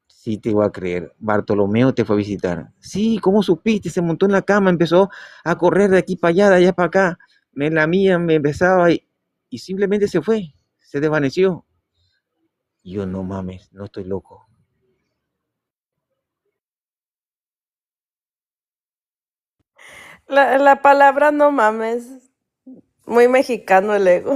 sí te voy a creer, Bartolomeo te fue a visitar. Sí, ¿cómo supiste? Se montó en la cama, empezó a correr de aquí para allá, de allá para acá. Me lamía, me besaba y simplemente se fue, se desvaneció. Y yo, no mames, no estoy loco. La palabra no mames, muy mexicano el ego.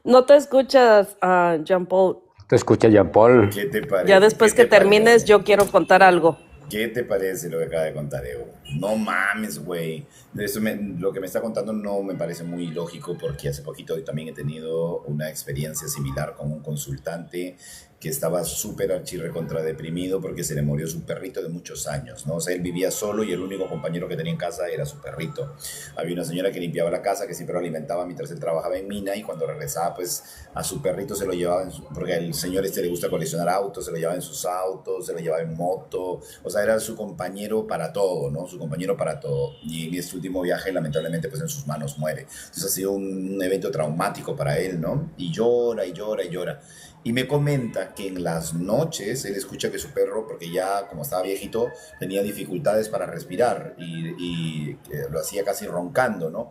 No te escuchas, Jean Paul. Te escucha Jean Paul. ¿Qué te parece? Ya después que termines, yo quiero contar algo. ¿Qué te parece lo que acaba de contar Evo? No mames, güey. Lo que me está contando no me parece muy lógico porque hace poquito también he tenido una experiencia similar con un consultante que estaba súper archirrecontra deprimido porque se le murió su perrito de muchos años, ¿no? O sea, él vivía solo y el único compañero que tenía en casa era su perrito. Había una señora que limpiaba la casa, que siempre lo alimentaba mientras él trabajaba en mina y cuando regresaba, pues a su perrito se lo llevaba, porque al señor le gusta coleccionar autos, se lo llevaba en sus autos, se lo llevaba en moto, o sea, era su compañero para todo, ¿no? Su compañero para todo. Y en este último viaje, lamentablemente, pues en sus manos muere. Entonces ha sido un evento traumático para él, ¿no? Y llora y llora y llora. Y me comenta que en las noches él escucha que su perro, porque ya como estaba viejito, tenía dificultades para respirar y lo hacía casi roncando, ¿no?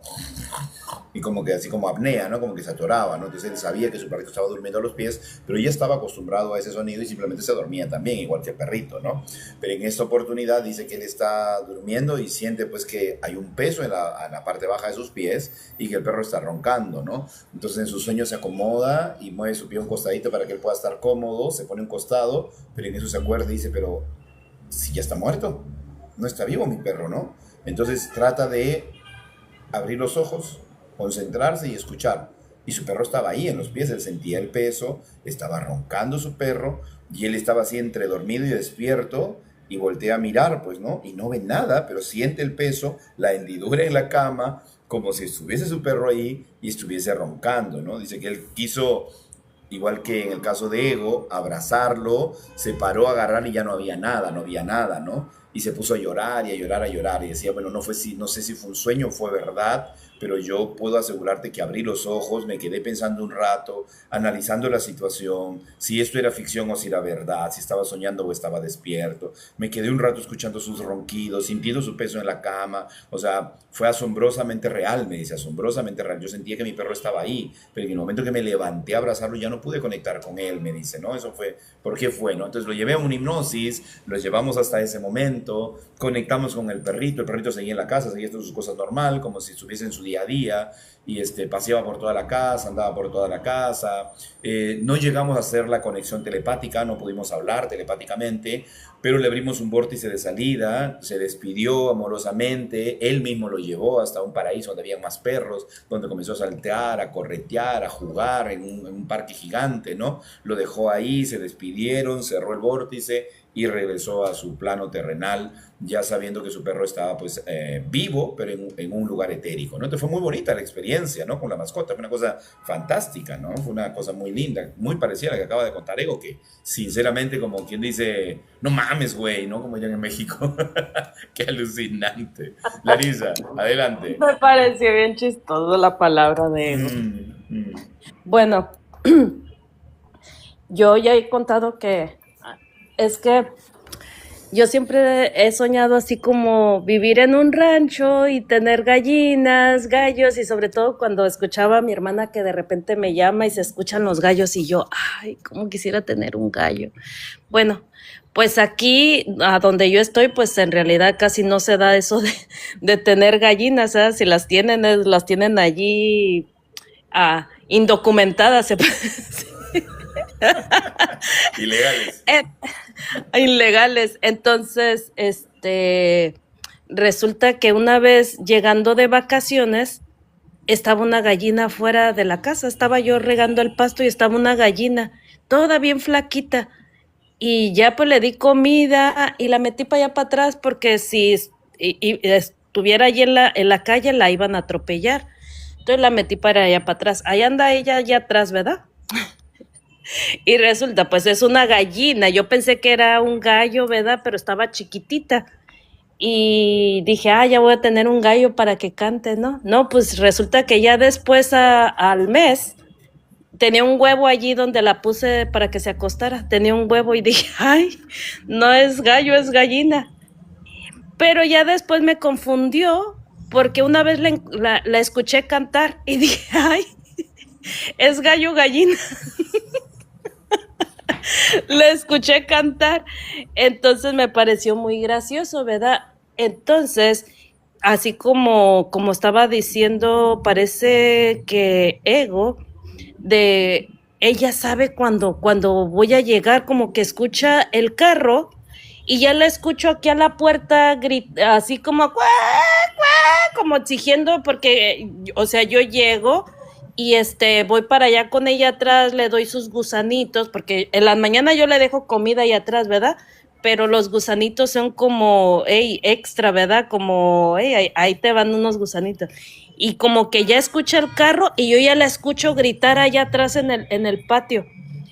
Y como que así como apnea, ¿no? Como que se atoraba, ¿no? Entonces él sabía que su perrito estaba durmiendo a los pies, pero ya estaba acostumbrado a ese sonido y simplemente se dormía también, igual que el perrito, ¿no? Pero en esta oportunidad dice que él está durmiendo y siente pues que hay un peso en la parte baja de sus pies y que el perro está roncando, ¿no? Entonces en sus sueños se acomoda y mueve su pie un costadito para que él pueda estar cómodo, se pone un costado, pero en eso se acuerda y dice, pero si ya está muerto, no está vivo mi perro, ¿no? Entonces trata de abrir los ojos, concentrarse y escuchar. Y su perro estaba ahí en los pies, él sentía el peso, estaba roncando su perro y él estaba así entre dormido y despierto y voltea a mirar, pues, ¿no? Y no ve nada, pero siente el peso, la hendidura en la cama, como si estuviese su perro ahí y estuviese roncando, ¿no? Dice que él quiso, igual que en el caso de Ego, abrazarlo, se paró a agarrar y ya no había nada, no había nada, ¿no? Y se puso a llorar y a llorar, a llorar. Y decía, bueno, no sé si fue un sueño o fue verdad, pero yo puedo asegurarte que abrí los ojos, me quedé pensando un rato, analizando la situación, si esto era ficción o si era verdad, si estaba soñando o estaba despierto. Me quedé un rato escuchando sus ronquidos, sintiendo su peso en la cama. O sea, fue asombrosamente real, me dice, asombrosamente real. Yo sentía que mi perro estaba ahí, pero en el momento que me levanté a abrazarlo ya no pude conectar con él, me dice, ¿no? Eso fue, ¿por qué fue, no? Entonces lo llevé a una hipnosis, lo llevamos hasta ese momento, conectamos con el perrito seguía en la casa, seguía haciendo sus cosas normal, como si estuviese en su día a día, y paseaba por toda la casa, andaba por toda la casa. No llegamos a hacer la conexión telepática, no pudimos hablar telepáticamente, pero le abrimos un vórtice de salida, se despidió amorosamente, él mismo lo llevó hasta un paraíso donde había más perros, donde comenzó a saltear, a corretear, a jugar en un parque gigante, ¿no? Lo dejó ahí, se despidieron, cerró el vórtice y regresó a su plano terrenal, ya sabiendo que su perro estaba pues vivo, pero en un lugar etérico, ¿no? Entonces fue muy bonita la experiencia, ¿no? Con la mascota, fue una cosa fantástica, ¿no? Fue una cosa muy linda, muy parecida a la que acaba de contar Ego, que sinceramente como quien dice, no mames, güey, ¿no? Como dirían en México. Qué alucinante. Larisa, adelante. Me pareció bien chistoso la palabra de ego. Bueno, yo ya he contado que es que yo siempre he soñado así como vivir en un rancho y tener gallinas, gallos, y sobre todo cuando escuchaba a mi hermana que de repente me llama y se escuchan los gallos y yo, ay, cómo quisiera tener un gallo. Bueno, pues aquí, a donde yo estoy, pues en realidad casi no se da eso de tener gallinas, ¿sabes? Si las tienen allí indocumentadas, se puede decir. Ilegales. Ilegales. Entonces, resulta que una vez llegando de vacaciones, estaba una gallina fuera de la casa. Estaba yo regando el pasto y estaba una gallina, toda bien flaquita. Y ya pues le di comida y la metí para allá para atrás porque si estuviera allí en la calle la iban a atropellar. Entonces la metí para allá para atrás. Ahí anda ella allá atrás, ¿verdad? Y resulta, pues es una gallina. Yo pensé que era un gallo, ¿verdad? Pero estaba chiquitita. y dije, ya voy a tener un gallo para que cante, ¿no? No, pues resulta que ya después al mes tenía un huevo allí donde la puse para que se acostara. Tenía un huevo y dije, ay, no es gallo, es gallina. Pero ya después me confundió porque una vez la escuché cantar y dije, ay, es gallo gallina. La escuché cantar. Entonces me pareció muy gracioso, ¿verdad? Entonces, así como estaba diciendo, parece que Ego, de ella sabe cuando voy a llegar, como que escucha el carro y ya la escucho aquí a la puerta así como "Cuá, cuá", como exigiendo porque, o sea, yo llego y voy para allá con ella atrás, le doy sus gusanitos, porque en la mañana yo le dejo comida ahí atrás, ¿verdad? Pero los gusanitos son como, hey, extra, ¿verdad? Como, hey, ahí te van unos gusanitos. Y como que ya escucha el carro y yo ya la escucho gritar allá atrás en el patio.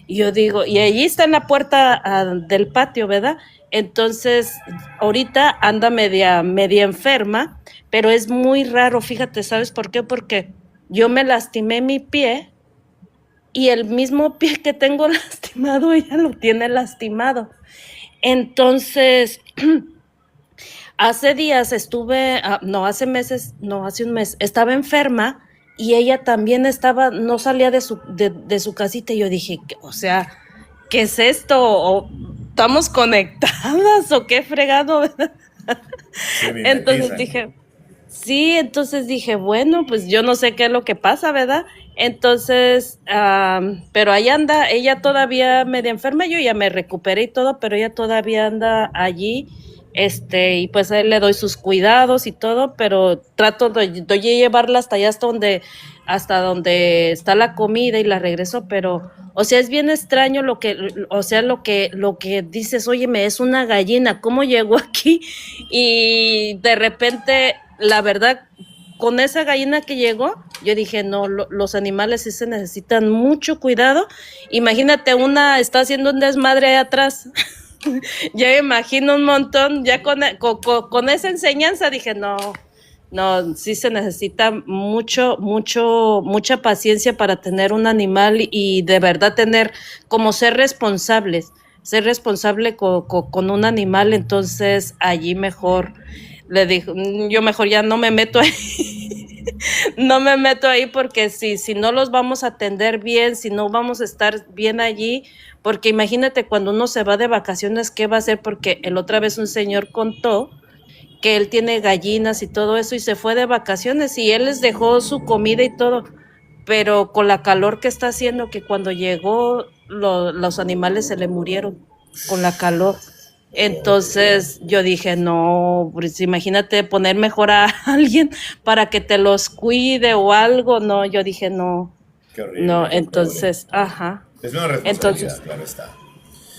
Y yo digo, y allí está en la puerta del patio, ¿verdad? Entonces, ahorita anda media enferma, pero es muy raro, fíjate, ¿sabes por qué? Porque yo me lastimé mi pie y el mismo pie que tengo lastimado, ella lo tiene lastimado. Entonces, hace días no, hace meses, no, hace un mes, estaba enferma y ella también no salía de su casita y yo dije, o sea, ¿qué es esto? ¿O estamos conectadas o qué fregado, ¿verdad? Se Entonces mimetizan. dije, sí, entonces dije, bueno, pues yo no sé qué es lo que pasa, ¿verdad? Entonces, pero ahí anda, ella todavía media enferma, yo ya me recuperé y todo, pero ella todavía anda allí, y pues a él le doy sus cuidados y todo, pero trato de llevarla hasta allá, hasta donde está la comida y la regreso, pero, o sea, es bien extraño lo que dices, oye, me es una gallina, ¿cómo llegó aquí? Y de repente, la verdad, con esa gallina que llegó, yo dije, no, los animales sí se necesitan mucho cuidado. Imagínate, una está haciendo un desmadre ahí atrás. Ya me imagino un montón, ya con esa enseñanza dije, no, no, sí se necesita mucha paciencia para tener un animal y de verdad como ser responsable con un animal, entonces allí mejor le dijo, yo mejor ya no me meto ahí, no me meto ahí porque si no los vamos a atender bien, si no vamos a estar bien allí, porque imagínate cuando uno se va de vacaciones, ¿qué va a hacer? Porque el otra vez un señor contó que él tiene gallinas y todo eso y se fue de vacaciones y él les dejó su comida y todo, pero con la calor que está haciendo, que cuando llegó los animales se le murieron con la calor. Oh, qué feo. Entonces yo dije, no, pues imagínate poner mejor a alguien para que te los cuide o algo. No, yo dije, no, Qué horrible, no, qué pobre. entonces, ajá. Es una responsabilidad, Entonces, claro está.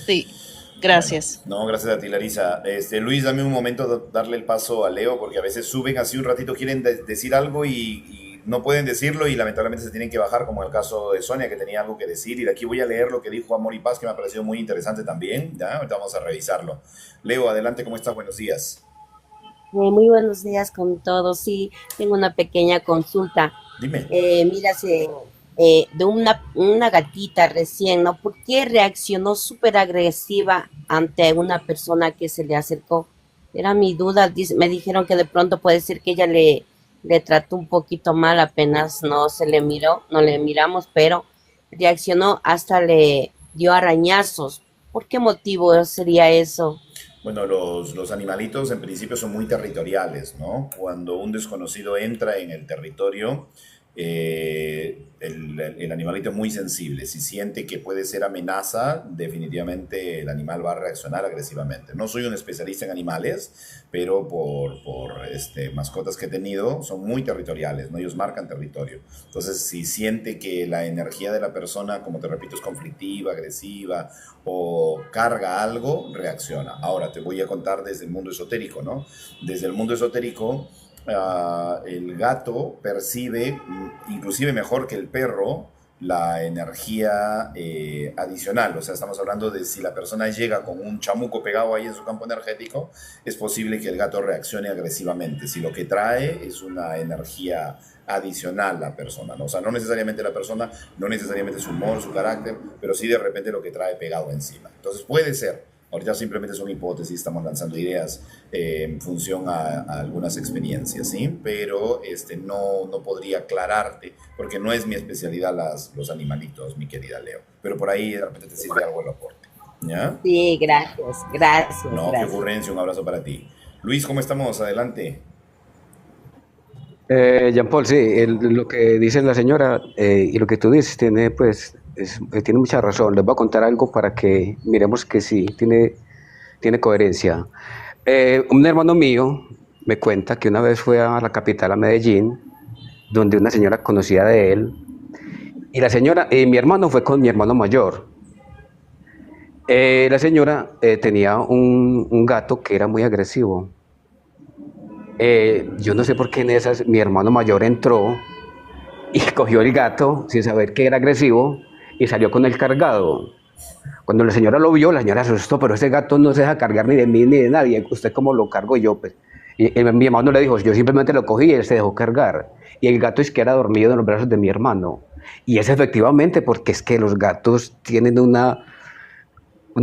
sí, Bueno, gracias. no, gracias a ti, Larisa. Luis, dame un momento darle el paso a Leo, porque a veces suben así un ratito, quieren decir algo y no pueden decirlo y lamentablemente se tienen que bajar, como en el caso de Sonia, que tenía algo que decir. Y de aquí voy a leer lo que dijo Amor y Paz, que me ha parecido muy interesante también. ¿Ya? Ahorita vamos a revisarlo. Leo, adelante, ¿cómo estás? Buenos días. Muy buenos días con todos. Sí, tengo una pequeña consulta. Dime. Mira, de una gatita recién, ¿no? ¿Por qué reaccionó súper agresiva ante una persona que se le acercó? Era mi duda. Me dijeron que de pronto puede ser que ella le trató un poquito mal, apenas no se le miró, no le miramos, pero reaccionó, hasta le dio arañazos. ¿Por qué motivo sería eso? Bueno, los animalitos en principio son muy territoriales, ¿no? Cuando un desconocido entra en el territorio, el animalito es muy sensible. Si siente que puede ser amenaza, definitivamente el animal va a reaccionar agresivamente. No soy un especialista en animales, pero por mascotas que he tenido, son muy territoriales, ¿no? Ellos marcan territorio. Entonces, si siente que la energía de la persona, como te repito, es conflictiva, agresiva o carga algo, reacciona. Ahora, te voy a contar desde el mundo esotérico, ¿no? Desde el mundo esotérico, el gato percibe, inclusive mejor que el perro, la energía adicional. O sea, estamos hablando de si la persona llega con un chamuco pegado ahí en su campo energético, es posible que el gato reaccione agresivamente. Si lo que trae es una energía adicional la persona, ¿no? O sea, no necesariamente la persona, no necesariamente su humor, su carácter, pero sí de repente lo que trae pegado encima. Entonces puede ser. Ahorita simplemente son hipótesis, estamos lanzando ideas en función a algunas experiencias, ¿sí? Pero no podría aclararte, porque no es mi especialidad los animalitos, mi querida Leo. Pero por ahí de repente te sirve algo el aporte, ¿ya? Sí, gracias, gracias, No, qué gracias. ocurrencia, un abrazo para ti. Luis, ¿cómo estamos? Adelante. Jean Paul, sí, lo que dice la señora y lo que tú dices tiene, pues, tiene mucha razón. Les voy a contar algo para que miremos que sí, tiene coherencia. Un hermano mío me cuenta que una vez fue a la capital, a Medellín, donde una señora conocida de él, y la señora, mi hermano fue con mi hermano mayor. La señora tenía un gato que era muy agresivo. Yo no sé por qué en esas mi hermano mayor entró y cogió el gato sin saber que era agresivo y salió con él cargado. Cuando la señora lo vio, la señora se asustó, pero ese gato no se deja cargar ni de mí ni de nadie. ¿Usted cómo lo cargo? Y yo, pues, mi hermano le dijo, yo simplemente lo cogí y él se dejó cargar. Y el gato es que era dormido en los brazos de mi hermano. Y es efectivamente porque es que los gatos tienen una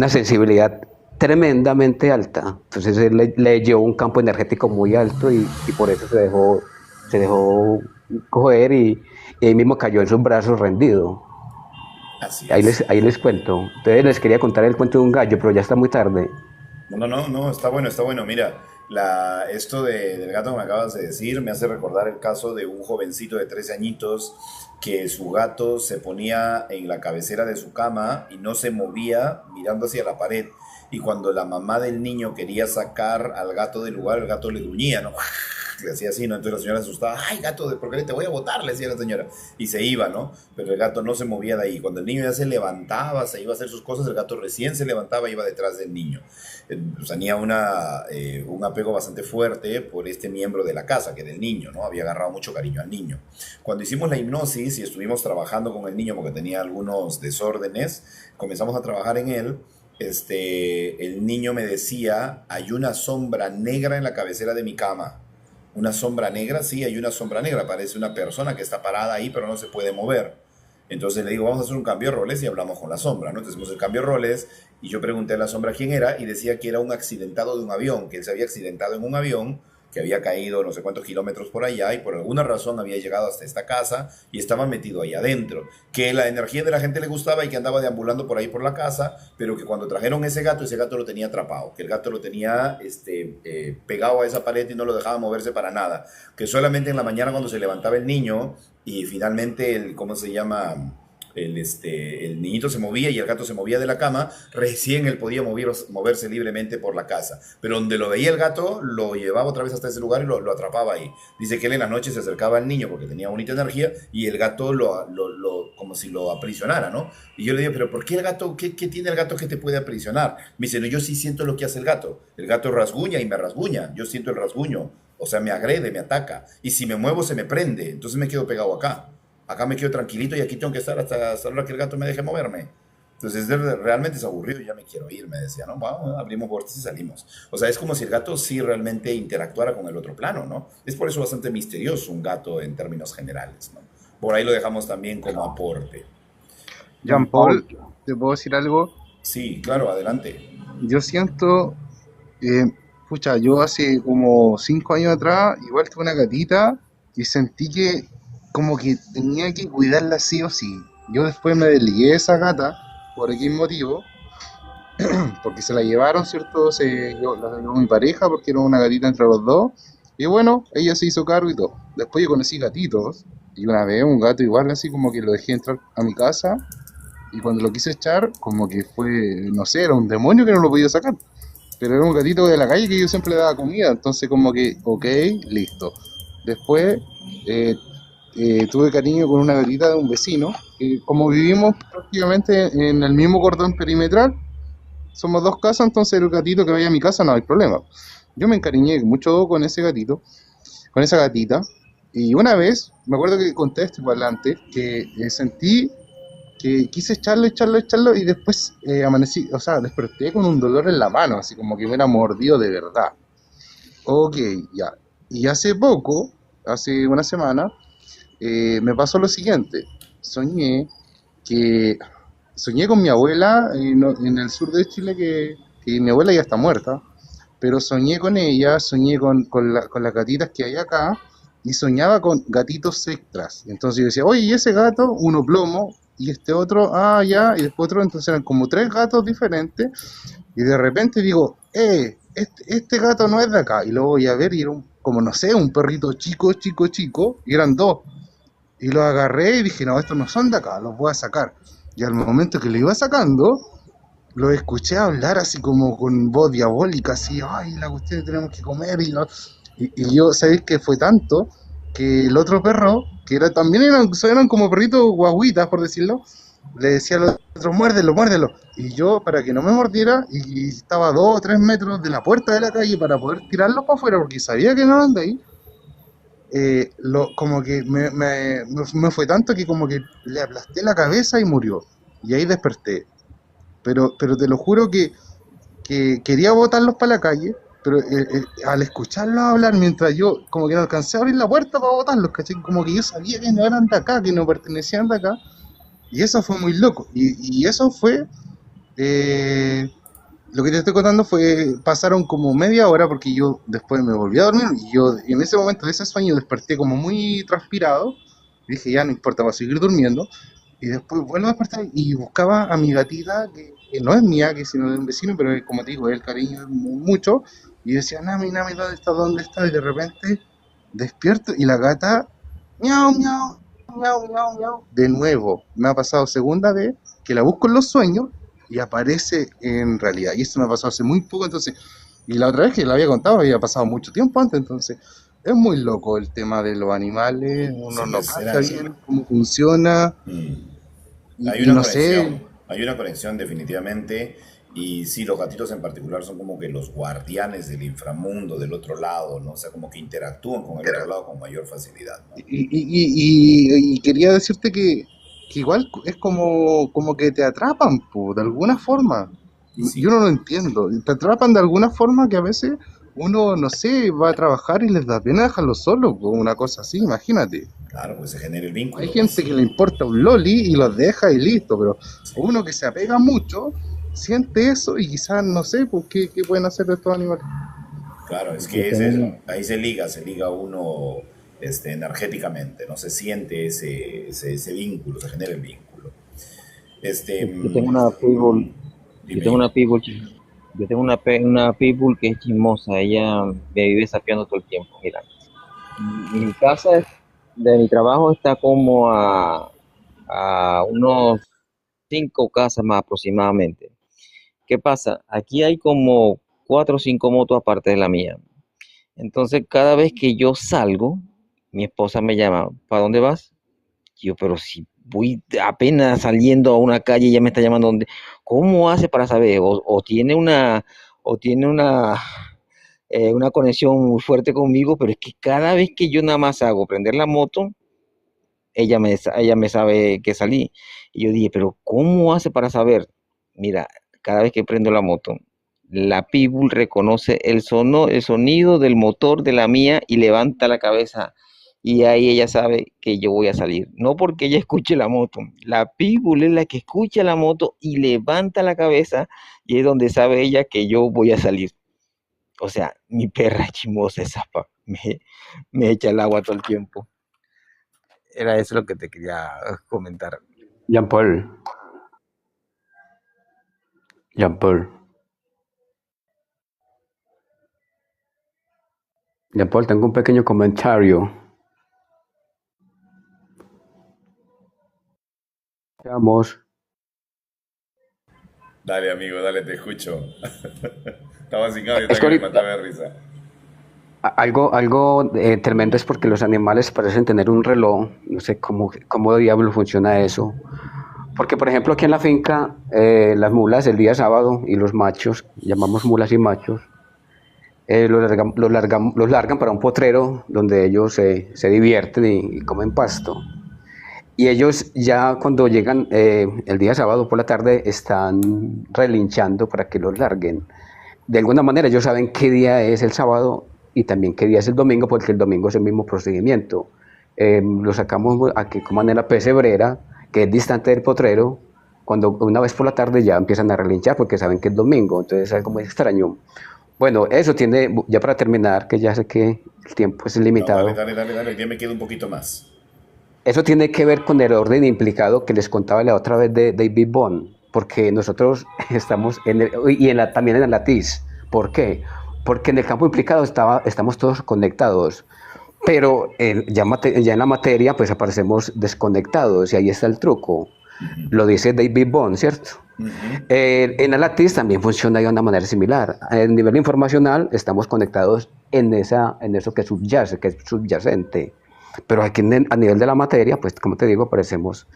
sensibilidad tremendamente alta. Entonces él le llevó un campo energético muy alto y por eso se dejó coger y ahí mismo cayó en sus brazos rendido. Así es. Ahí les cuento. Entonces les quería contar el cuento de un gallo, pero ya está muy tarde. No, está bueno, está bueno. Mira, esto del gato que me acabas de decir me hace recordar el caso de un jovencito de 13 añitos que su gato se ponía en la cabecera de su cama y no se movía mirando hacia la pared. Y cuando la mamá del niño quería sacar al gato del lugar, el gato le gruñía, ¿no? Le hacía así, ¿no? Entonces la señora asustaba, ay, gato, ¿por qué te voy a botar? Le decía la señora. Y se iba, ¿no? Pero el gato no se movía de ahí. Cuando el niño ya se levantaba, se iba a hacer sus cosas, el gato recién se levantaba y iba detrás del niño. Tenía un apego bastante fuerte por este miembro de la casa, que era el niño, ¿no? Había agarrado mucho cariño al niño. Cuando hicimos la hipnosis y estuvimos trabajando con el niño porque tenía algunos desórdenes, comenzamos a trabajar en él. El niño me decía, hay una sombra negra en la cabecera de mi cama. Una sombra negra, sí, hay una sombra negra, parece una persona que está parada ahí pero no se puede mover. Entonces le digo, vamos a hacer un cambio de roles y hablamos con la sombra, ¿no? Entonces hicimos el cambio de roles y yo pregunté a la sombra quién era y decía que era un accidentado de un avión, que él se había accidentado en un avión, que había caído no sé cuántos kilómetros por allá y por alguna razón había llegado hasta esta casa y estaba metido ahí adentro. Que la energía de la gente le gustaba y que andaba deambulando por ahí por la casa, pero que cuando trajeron ese gato lo tenía atrapado, que el gato lo tenía pegado a esa pared y no lo dejaba moverse para nada. Que solamente en la mañana cuando se levantaba el niño y finalmente ¿cómo se llama? El niñito se movía y el gato se movía de la cama, recién él podía moverse libremente por la casa. Pero donde lo veía el gato, lo llevaba otra vez hasta ese lugar y lo atrapaba ahí. Dice que él en la noche se acercaba al niño porque tenía bonita energía y el gato como si lo aprisionara, ¿no? Y yo le digo, pero ¿por qué el gato? ¿Qué tiene el gato que te puede aprisionar? Me dice, no, yo sí siento lo que hace el gato. El gato rasguña y me rasguña. Yo siento el rasguño. O sea, me agrede, me ataca. Y si me muevo, se me prende. Entonces me quedo pegado acá. Acá me quedo tranquilito y aquí tengo que estar hasta la hora que el gato me deje moverme. Entonces realmente es aburrido y ya me quiero ir, me decía, ¿no? Bueno, abrimos puertas y salimos. O sea, es como si el gato sí realmente interactuara con el otro plano, ¿no? Es por eso bastante misterioso un gato en términos generales, ¿no? Por ahí lo dejamos también como aporte. Jean Paul, ¿te puedo decir algo? Sí, claro, adelante. Yo siento, pucha, yo hace como 5 años atrás, igual tuve una gatita y sentí que como que tenía que cuidarla sí o sí. Yo después me desligué de esa gata, por X motivo, porque se la llevaron, ¿cierto? La llevó mi pareja porque era una gatita entre los dos. Y bueno, ella se hizo cargo y todo. Después yo conocí gatitos y una vez un gato igual así como que lo dejé entrar a mi casa y cuando lo quise echar como que fue, no sé, era un demonio que no lo podía sacar. Pero era un gatito de la calle que yo siempre le daba comida, entonces como que, ok, listo. Después tuve cariño con una gatita de un vecino, que como vivimos prácticamente en el mismo cordón perimetral, somos 2 casas, entonces el gatito que vaya a mi casa no hay problema. Yo me encariñé mucho con ese gatito, con esa gatita, y una vez, me acuerdo que conté esto para adelante, que sentí que quise echarlo y después amanecí, o sea, desperté con un dolor en la mano, así como que me hubiera mordido de verdad. Ok, ya. Y hace poco, hace una semana, me pasó lo siguiente. Soñé que soñé con mi abuela en el sur de Chile, que mi abuela ya está muerta, pero soñé con ella, soñé con las gatitas que hay acá y soñaba con gatitos extras. Entonces yo decía, oye, ¿y ese gato? Uno plomo y este otro, ah, ya, y después otro, entonces eran como tres gatos diferentes y de repente digo, este gato no es de acá. Y luego voy a ver y era como no sé, un perrito chico, y eran dos. Y los agarré y dije, no, estos no son de acá, los voy a sacar. Y al momento que lo iba sacando, lo escuché hablar así como con voz diabólica, así, ay, la cuestión que tenemos que comer. Y yo, ¿sabéis que fue tanto? Que el otro perro, que era también eran como perritos guaguitas, por decirlo, le decía al otro, muérdelo, muérdelo. Y yo, para que no me mordiera, y estaba a 2 o 3 metros de la puerta de la calle para poder tirarlos para afuera, porque sabía que no eran de ahí, como que me fue tanto que como que le aplasté la cabeza y murió. Y ahí desperté. Pero te lo juro que quería botarlos para la calle, pero al escucharlos hablar mientras yo como que no alcancé a abrir la puerta para botarlos, ¿cachai? Como que yo sabía que no eran de acá, que no pertenecían de acá, y eso fue muy loco. Y eso fue, eh, lo que te estoy contando fue, pasaron como media hora porque yo después me volví a dormir y yo en ese momento de ese sueño desperté como muy transpirado y dije ya no importa, voy a seguir durmiendo y después vuelvo a despertar y buscaba a mi gatita que no es mía, que es sino de un vecino, pero como te digo, el cariño es mucho y decía Nami, Nami, ¿dónde está? ¿Dónde está? Y de repente despierto y la gata miau, miau, miau, miau, miau, de nuevo. Me ha pasado segunda vez que la busco en los sueños y aparece en realidad. Y esto me ha pasado hace muy poco, entonces, y la otra vez que la había contado había pasado mucho tiempo antes, entonces es muy loco el tema de los animales, uno Sí, no cacha será. bien cómo funciona Mm. y no sé, Hay una conexión definitivamente. Y sí, los gatitos en particular son como que los guardianes del inframundo, del otro lado, ¿no? O sea, como que interactúan con el otro lado con mayor facilidad, ¿no? y quería decirte que igual es como que te atrapan, po, de alguna forma. Y Yo sí, no lo entiendo. Te atrapan de alguna forma que a veces uno, no sé, va a trabajar y les da pena dejarlo solo, po, una cosa así, imagínate. claro, pues se genera el Hay vínculo, gente pues. que le importa un loli y los deja y listo, pero Sí. uno que se apega mucho siente eso y quizás no sé, pues, qué pueden hacer estos animales. Claro, es Yo que es tengo eso. una, Ahí se liga uno energéticamente, ¿no? Se siente ese vínculo, se genera el vínculo. Este, yo tengo una pitbull, yo dime, tengo una dime. pitbull, yo tengo una pitbull que es chismosa, ella me vive sapeando todo el tiempo. Mira, mi casa de mi trabajo está como a unos 5 casas más aproximadamente. ¿Qué pasa? Aquí hay como 4 o 5 motos aparte de la mía. Entonces, cada vez que yo salgo, mi esposa me llama, ¿para dónde vas? Yo, pero si voy apenas saliendo a una calle, ya me está llamando, ¿dónde? ¿Cómo hace para saber? O tiene una conexión muy fuerte conmigo, pero es que cada vez que yo nada más hago prender la moto, ella me sabe que salí. Y yo dije, pero ¿cómo hace para saber? Mira, cada vez que prendo la moto, la Pitbull reconoce el sonido del motor de la mía y levanta la cabeza. Y ahí ella sabe que yo voy a salir. No porque ella escuche la moto. La Pitbull es la que escucha la moto y levanta la cabeza y es donde sabe ella que yo voy a salir. O sea, mi perra chimosa esa, me echa el agua todo el tiempo. Era eso lo que te quería comentar. Jean Paul, Jean Paul, Jean Paul, tengo un pequeño comentario. Veamos, Dale, amigo, dale, te escucho. Estaba sin audio, es que también me ahorita mataba de risa. algo tremendo es porque los animales parecen tener un reloj, no sé cómo diablo funciona eso. Porque, por ejemplo, aquí en la finca, las mulas el día sábado y los machos, llamamos mulas y machos, los largan para un potrero donde ellos se divierten y comen pasto. Y ellos ya cuando llegan el día sábado por la tarde están relinchando para que los larguen. De alguna manera ellos saben qué día es el sábado y también qué día es el domingo, porque el domingo es el mismo procedimiento. Lo sacamos a que coman en la pesebrera, que es distante del potrero. Cuando una vez por la tarde ya empiezan a relinchar porque saben que es domingo, entonces es algo muy extraño. Bueno, eso tiene, ya para terminar, que ya sé que el tiempo es No, limitado, dale, ya me queda un poquito más. eso tiene que ver con el orden implicado que les contaba la otra vez de David Bond, porque nosotros estamos también en la TIS. ¿Por qué? Porque en el campo implicado estamos todos conectados, pero ya en la materia pues aparecemos desconectados y ahí está el truco. Lo dice David Bond, ¿cierto? En la TIS también funciona de una manera similar. A nivel informacional estamos conectados en eso que subyace, que es subyacente. Pero aquí a nivel de la materia, pues como te digo, aparecemos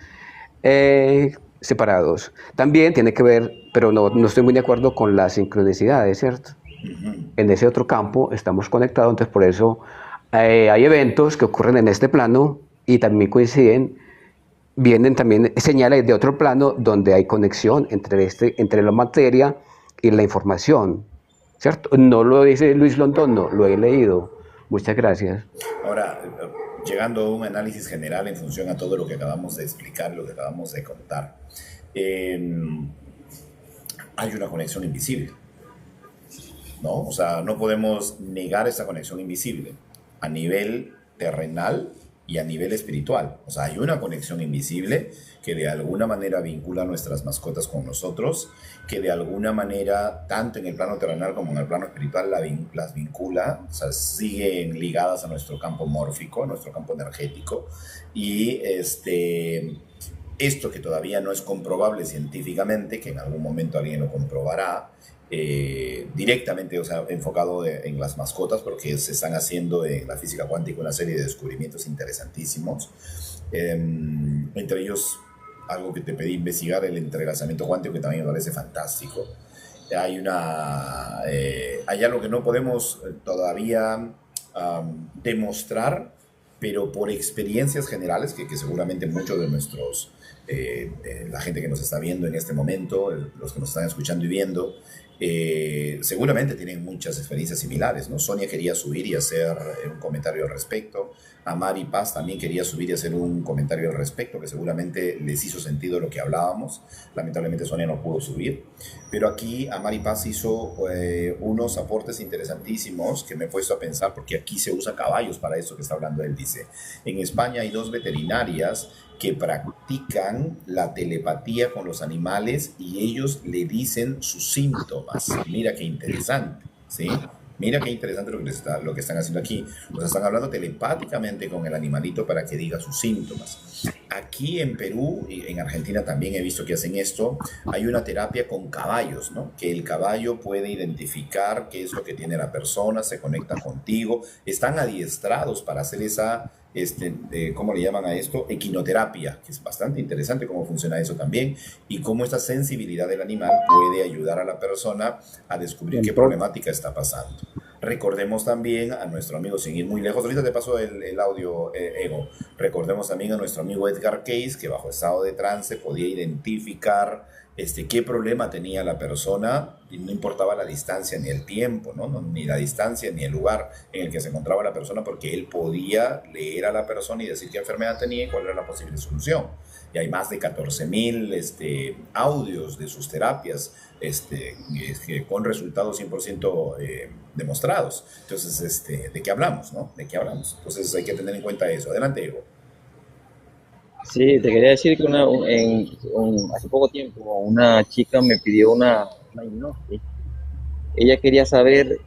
separados. También tiene que ver, pero no estoy muy de acuerdo con las sincronicidades, ¿cierto? En ese otro campo estamos conectados, entonces por eso hay eventos que ocurren en este plano y también coinciden, vienen también señales de otro plano donde hay conexión entre la materia y la información, ¿cierto? No lo dice Luis Londón, no, lo he leído. Muchas gracias. Ahora, llegando a un análisis general en función a todo lo que acabamos de explicar, lo que acabamos de contar, hay una conexión invisible, ¿no? O sea, no podemos negar esa conexión invisible a nivel terrenal y a nivel espiritual. O sea, hay una conexión invisible que de alguna manera vincula a nuestras mascotas con nosotros, que de alguna manera, tanto en el plano terrenal como en el plano espiritual, las vincula, o sea, siguen ligadas a nuestro campo mórfico, a nuestro campo energético. Y esto que todavía no es comprobable científicamente, que en algún momento alguien lo comprobará, directamente, o sea, enfocado en las mascotas, porque se están haciendo en la física cuántica una serie de descubrimientos interesantísimos. Entre ellos, algo que te pedí investigar, el entrelazamiento cuántico, que también me parece fantástico. Hay algo que no podemos todavía demostrar, pero por experiencias generales, que seguramente muchos de nuestros, la gente que nos está viendo en este momento, los que nos están escuchando y viendo, seguramente tienen muchas experiencias similares, ¿no? Sonia quería subir y hacer un comentario al respecto. A Mari Paz también quería subir y hacer un comentario al respecto, que seguramente les hizo sentido lo que hablábamos. Lamentablemente Sonia no pudo subir. Pero aquí a Mari Paz hizo unos aportes interesantísimos que me he puesto a pensar, porque aquí se usa caballos para eso que está hablando él. Dice, en España hay 2 veterinarias que practican la telepatía con los animales y ellos le dicen sus síntomas. Mira qué interesante, ¿sí? Mira qué interesante lo que están haciendo aquí. O sea, están hablando telepáticamente con el animalito para que diga sus síntomas. Aquí en Perú y en Argentina también he visto que hacen esto. Hay una terapia con caballos, ¿no? Que el caballo puede identificar qué es lo que tiene la persona, se conecta contigo. Están adiestrados para hacer esa, ¿cómo le llaman a esto? Equinoterapia, que es bastante interesante cómo funciona eso también y cómo esta sensibilidad del animal puede ayudar a la persona a descubrir qué problemática está pasando. Recordemos también a nuestro amigo, sin ir muy lejos, ahorita te paso el audio, Ego. Recordemos también a nuestro amigo Edgar Cayce, que bajo estado de trance podía identificar qué problema tenía la persona, y no importaba la distancia ni el tiempo, ¿no? Ni la distancia ni el lugar en el que se encontraba la persona, porque él podía leer a la persona y decir qué enfermedad tenía y cuál era la posible solución. Y hay más de 14.000 audios de sus terapias con resultados 100% demostrados. Entonces, ¿de qué hablamos, no? ¿De qué hablamos? Entonces hay que tener en cuenta eso. Adelante, Evo. Sí, te quería decir que hace poco tiempo una chica me pidió una hipnosis. Ella quería saber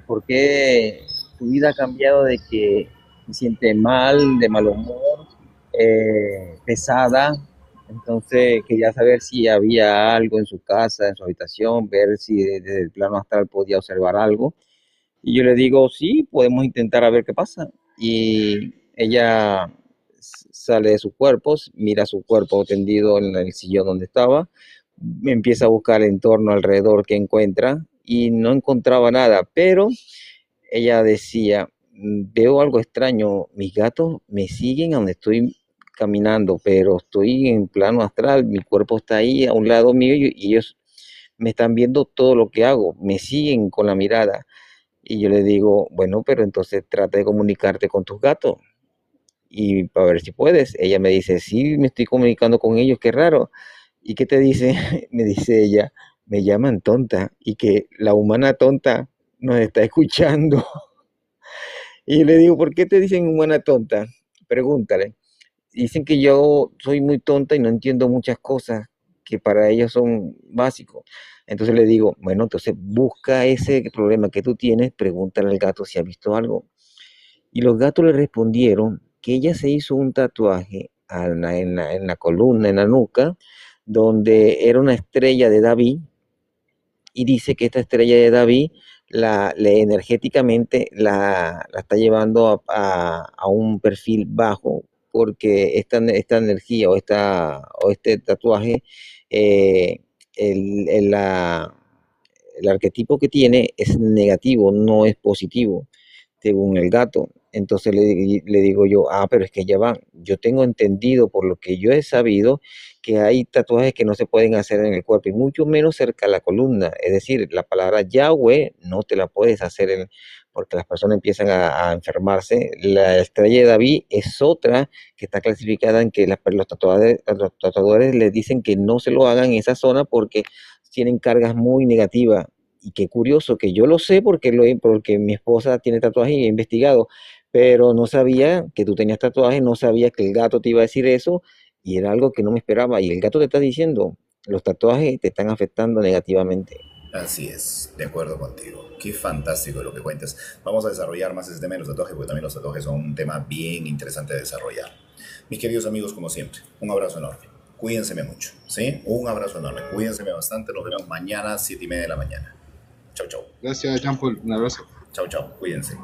por qué su vida ha cambiado de que se siente mal, de mal humor, pesada. Entonces quería saber si había algo en su casa, en su habitación, ver si desde el plano astral podía observar algo. Y yo le digo, sí, podemos intentar a ver qué pasa. Y ella sale de su cuerpo, mira su cuerpo tendido en el sillón donde estaba, empieza a buscar el entorno alrededor que encuentra y no encontraba nada, pero ella decía, veo algo extraño, mis gatos me siguen a donde estoy caminando, pero estoy en plano astral, mi cuerpo está ahí a un lado mío y ellos me están viendo todo lo que hago, me siguen con la mirada. Y yo le digo, bueno, pero entonces trata de comunicarte con tus gatos y para ver si puedes. Ella me dice, sí, me estoy comunicando con ellos, qué raro. ¿Y qué te dice? Me dice ella, me llaman tonta y que la humana tonta nos está escuchando. Y le digo, ¿por qué te dicen humana tonta? Pregúntale. Dicen que yo soy muy tonta y no entiendo muchas cosas que para ellos son básicos. Entonces le digo, bueno, entonces busca ese problema que tú tienes, pregúntale al gato si ha visto algo. Y los gatos le respondieron que ella se hizo un tatuaje en la columna, en la nuca, donde era una estrella de David, y dice que esta estrella de David energéticamente la está llevando a un perfil bajo, porque esta energía o este tatuaje, eh, el, el- la- el arquetipo que tiene es negativo, no es positivo, según el gato. Entonces le digo yo, pero es que ya va, yo tengo entendido por lo que yo he sabido que hay tatuajes que no se pueden hacer en el cuerpo y mucho menos cerca de la columna. Es decir, la palabra Yahweh no te la puedes hacer porque las personas empiezan a enfermarse. La estrella de David es otra que está clasificada en que los tatuadores les dicen que no se lo hagan en esa zona porque tienen cargas muy negativas. Y qué curioso que yo lo sé porque mi esposa tiene tatuajes y he investigado, pero no sabía que tú tenías tatuajes, no sabía que el gato te iba a decir eso y era algo que no me esperaba. Y el gato te está diciendo, los tatuajes te están afectando negativamente. Así es, de acuerdo contigo. Qué fantástico lo que cuentas. Vamos a desarrollar más ese tema de los tatuajes, porque también los tatuajes son un tema bien interesante de desarrollar. Mis queridos amigos, como siempre, un abrazo enorme. Cuídense mucho, ¿sí? Un abrazo enorme. Cuídense bastante. Nos vemos mañana, 7:30 de la mañana. Chau, chau. Gracias, Jean Paul. Un abrazo. Chau, chau. Cuídense.